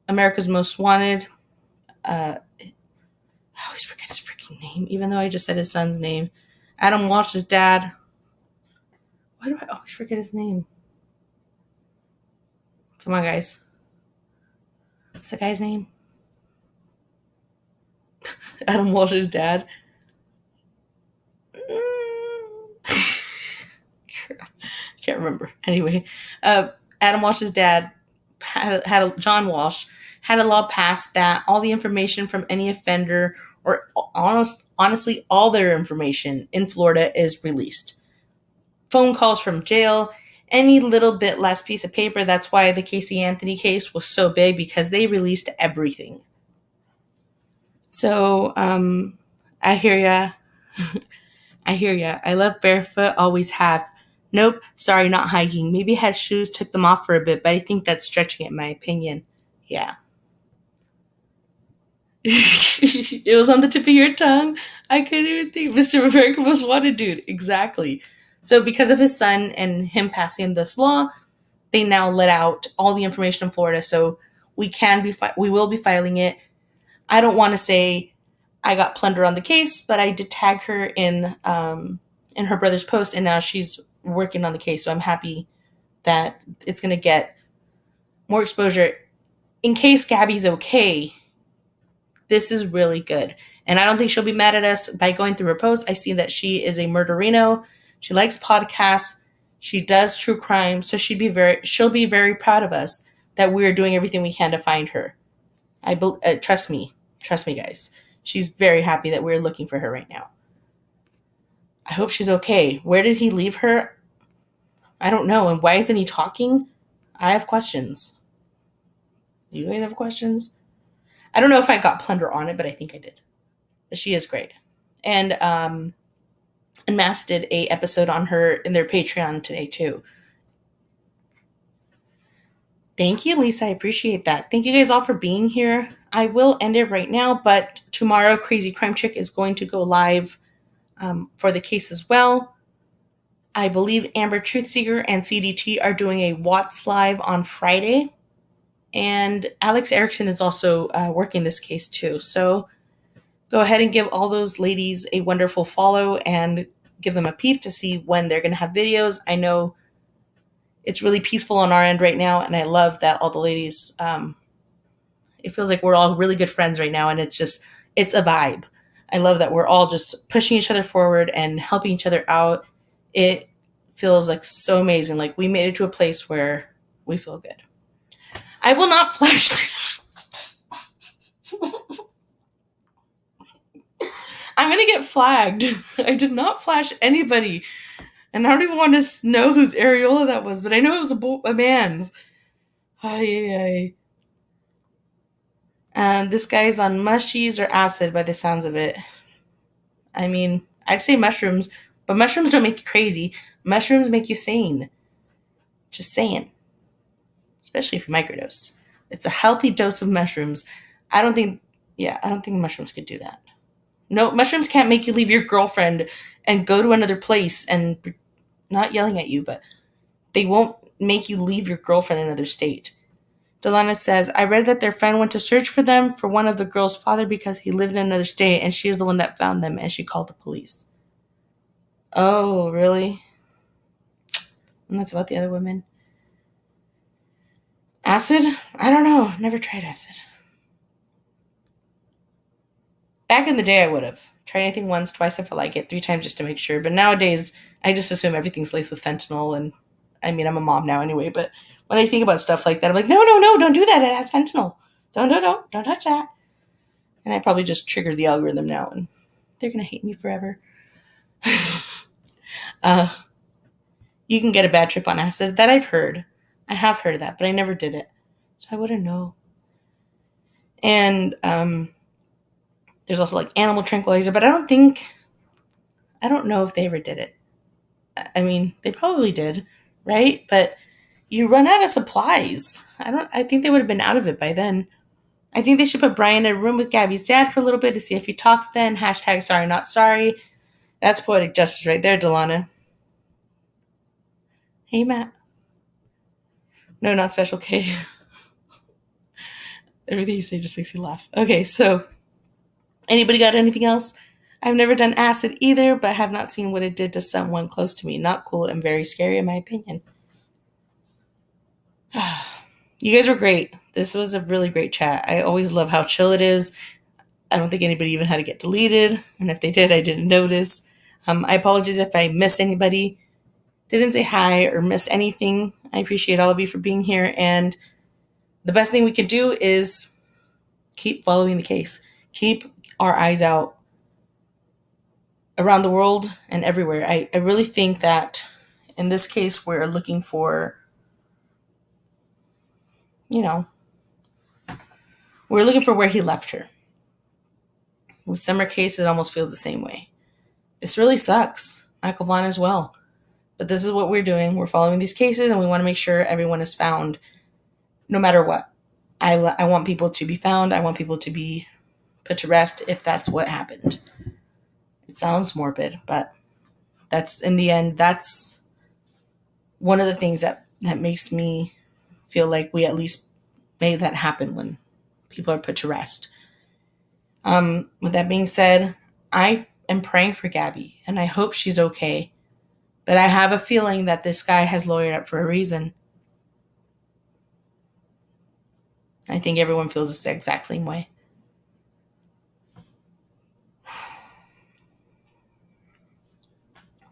America's Most Wanted. I always forget his freaking name, even though I just said his son's name. Adam Walsh's dad. Why do I always forget his name? Come on, guys. What's the guy's name? Adam Walsh's dad. Can't remember. Anyway, Adam Walsh's dad John Walsh had a law passed that all the information from any offender, or honestly all their information in Florida, is released. Phone calls from jail, any little bit less piece of paper. That's why the Casey Anthony case was so big, because they released everything. So I hear ya. I hear ya. I love barefoot, always have. Nope, sorry, not hiking. Maybe had shoes, took them off for a bit, but I think that's stretching it, in my opinion. Yeah. It was on the tip of your tongue. I couldn't even think. Mr. America Most Wanted dude. Exactly. So because of his son and him passing this law, they now let out all the information in Florida. So we will be filing it. I don't want to say I got plunder on the case, but I did tag her in her brother's post, and now she's working on the case. So I'm happy that it's going to get more exposure. In case Gabby's okay, this is really good. And I don't think she'll be mad at us. By going through her post, I see that she is a murderino. She likes podcasts. She does true crime. So she'll be very proud of us that we're doing everything we can to find her. Trust me, guys. She's very happy that we're looking for her right now. I hope she's okay. Where did he leave her? I don't know. And why isn't he talking? I have questions. You guys have questions? I don't know if I got plunder on it, but I think I did. But she is great. And Unmasked did a episode on her in their Patreon today too. Thank you, Lisa. I appreciate that. Thank you guys all for being here. I will end it right now, but tomorrow Crazy Crime Chick is going to go live for the case as well. I believe Amber Truthseeker and CDT are doing a Watts Live on Friday. And Alex Erickson is also working this case too. So go ahead and give all those ladies a wonderful follow and give them a peep to see when they're going to have videos. I know it's really peaceful on our end right now, and I love that all the ladies, it feels like we're all really good friends right now, and it's a vibe. I love that we're all just pushing each other forward and helping each other out. It feels like so amazing. Like we made it to a place where we feel good. I will not flash. I'm going to get flagged. I did not flash anybody. And I don't even want to know whose areola that was, but I know it was a man's. Ay. And this guy's on mushies or acid by the sounds of it. I mean, I'd say mushrooms, but mushrooms don't make you crazy. Mushrooms make you sane. Just saying. Especially if you microdose. It's a healthy dose of mushrooms. I don't think mushrooms could do that. No, mushrooms can't make you leave your girlfriend and go to another place, and not yelling at you, but they won't make you leave your girlfriend in another state. Delana says, I read that their friend went to search for them for one of the girl's father because he lived in another state, and she is the one that found them, and she called the police. Oh, really? And that's about the other women. Acid? I don't know. Never tried acid. Back in the day, I would have. Tried anything once, twice if I like it, 3 times just to make sure. But nowadays, I just assume everything's laced with fentanyl. And I mean, I'm a mom now anyway. But when I think about stuff like that, I'm like, no, don't do that. It has fentanyl. Don't touch that. And I probably just triggered the algorithm now, and they're going to hate me forever. You can get a bad trip on acid. That I've heard. I have heard of that, but I never did it. So I wouldn't know. And there's also like animal tranquilizer, but I don't know if they ever did it. I mean, they probably did, right? But you run out of supplies. I think they would have been out of it by then. I think they should put Brian in a room with Gabby's dad for a little bit to see if he talks then. # sorry, not sorry. That's poetic justice right there, Delana. Hey, Matt. No, not Special K. Everything you say just makes me laugh. Okay, so anybody got anything else? I've never done acid either, but have not seen what it did to someone close to me. Not cool and very scary in my opinion. You guys were great. This was a really great chat. I always love how chill it is. I don't think anybody even had to get deleted. And if they did, I didn't notice. I apologize if I missed anybody. Didn't say hi or missed anything. I appreciate all of you for being here. And The best thing we can do is keep following the case, keep our eyes out around the world and everywhere. I really think that in this case, we're looking for, we're looking for where he left her. With Summer case, it almost feels the same way. This really sucks. Michael Vaughn as well. But this is what we're doing. We're following these cases, and we want to make sure everyone is found no matter what. I want people to be found. I want people to be put to rest if that's what happened. It sounds morbid, but that's, in the end, that's one of the things that makes me feel like we at least made that happen when people are put to rest. With that being said, I am praying for Gabby, and I hope she's okay. But I have a feeling that this guy has lawyered up for a reason. I think everyone feels the exact same way.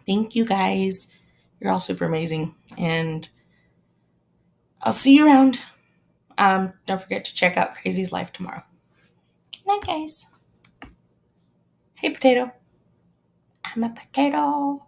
Thank you guys. You're all super amazing. And I'll see you around. Don't forget to check out Crazy's Life tomorrow. Good night, guys. Hey, Potato. I'm a potato.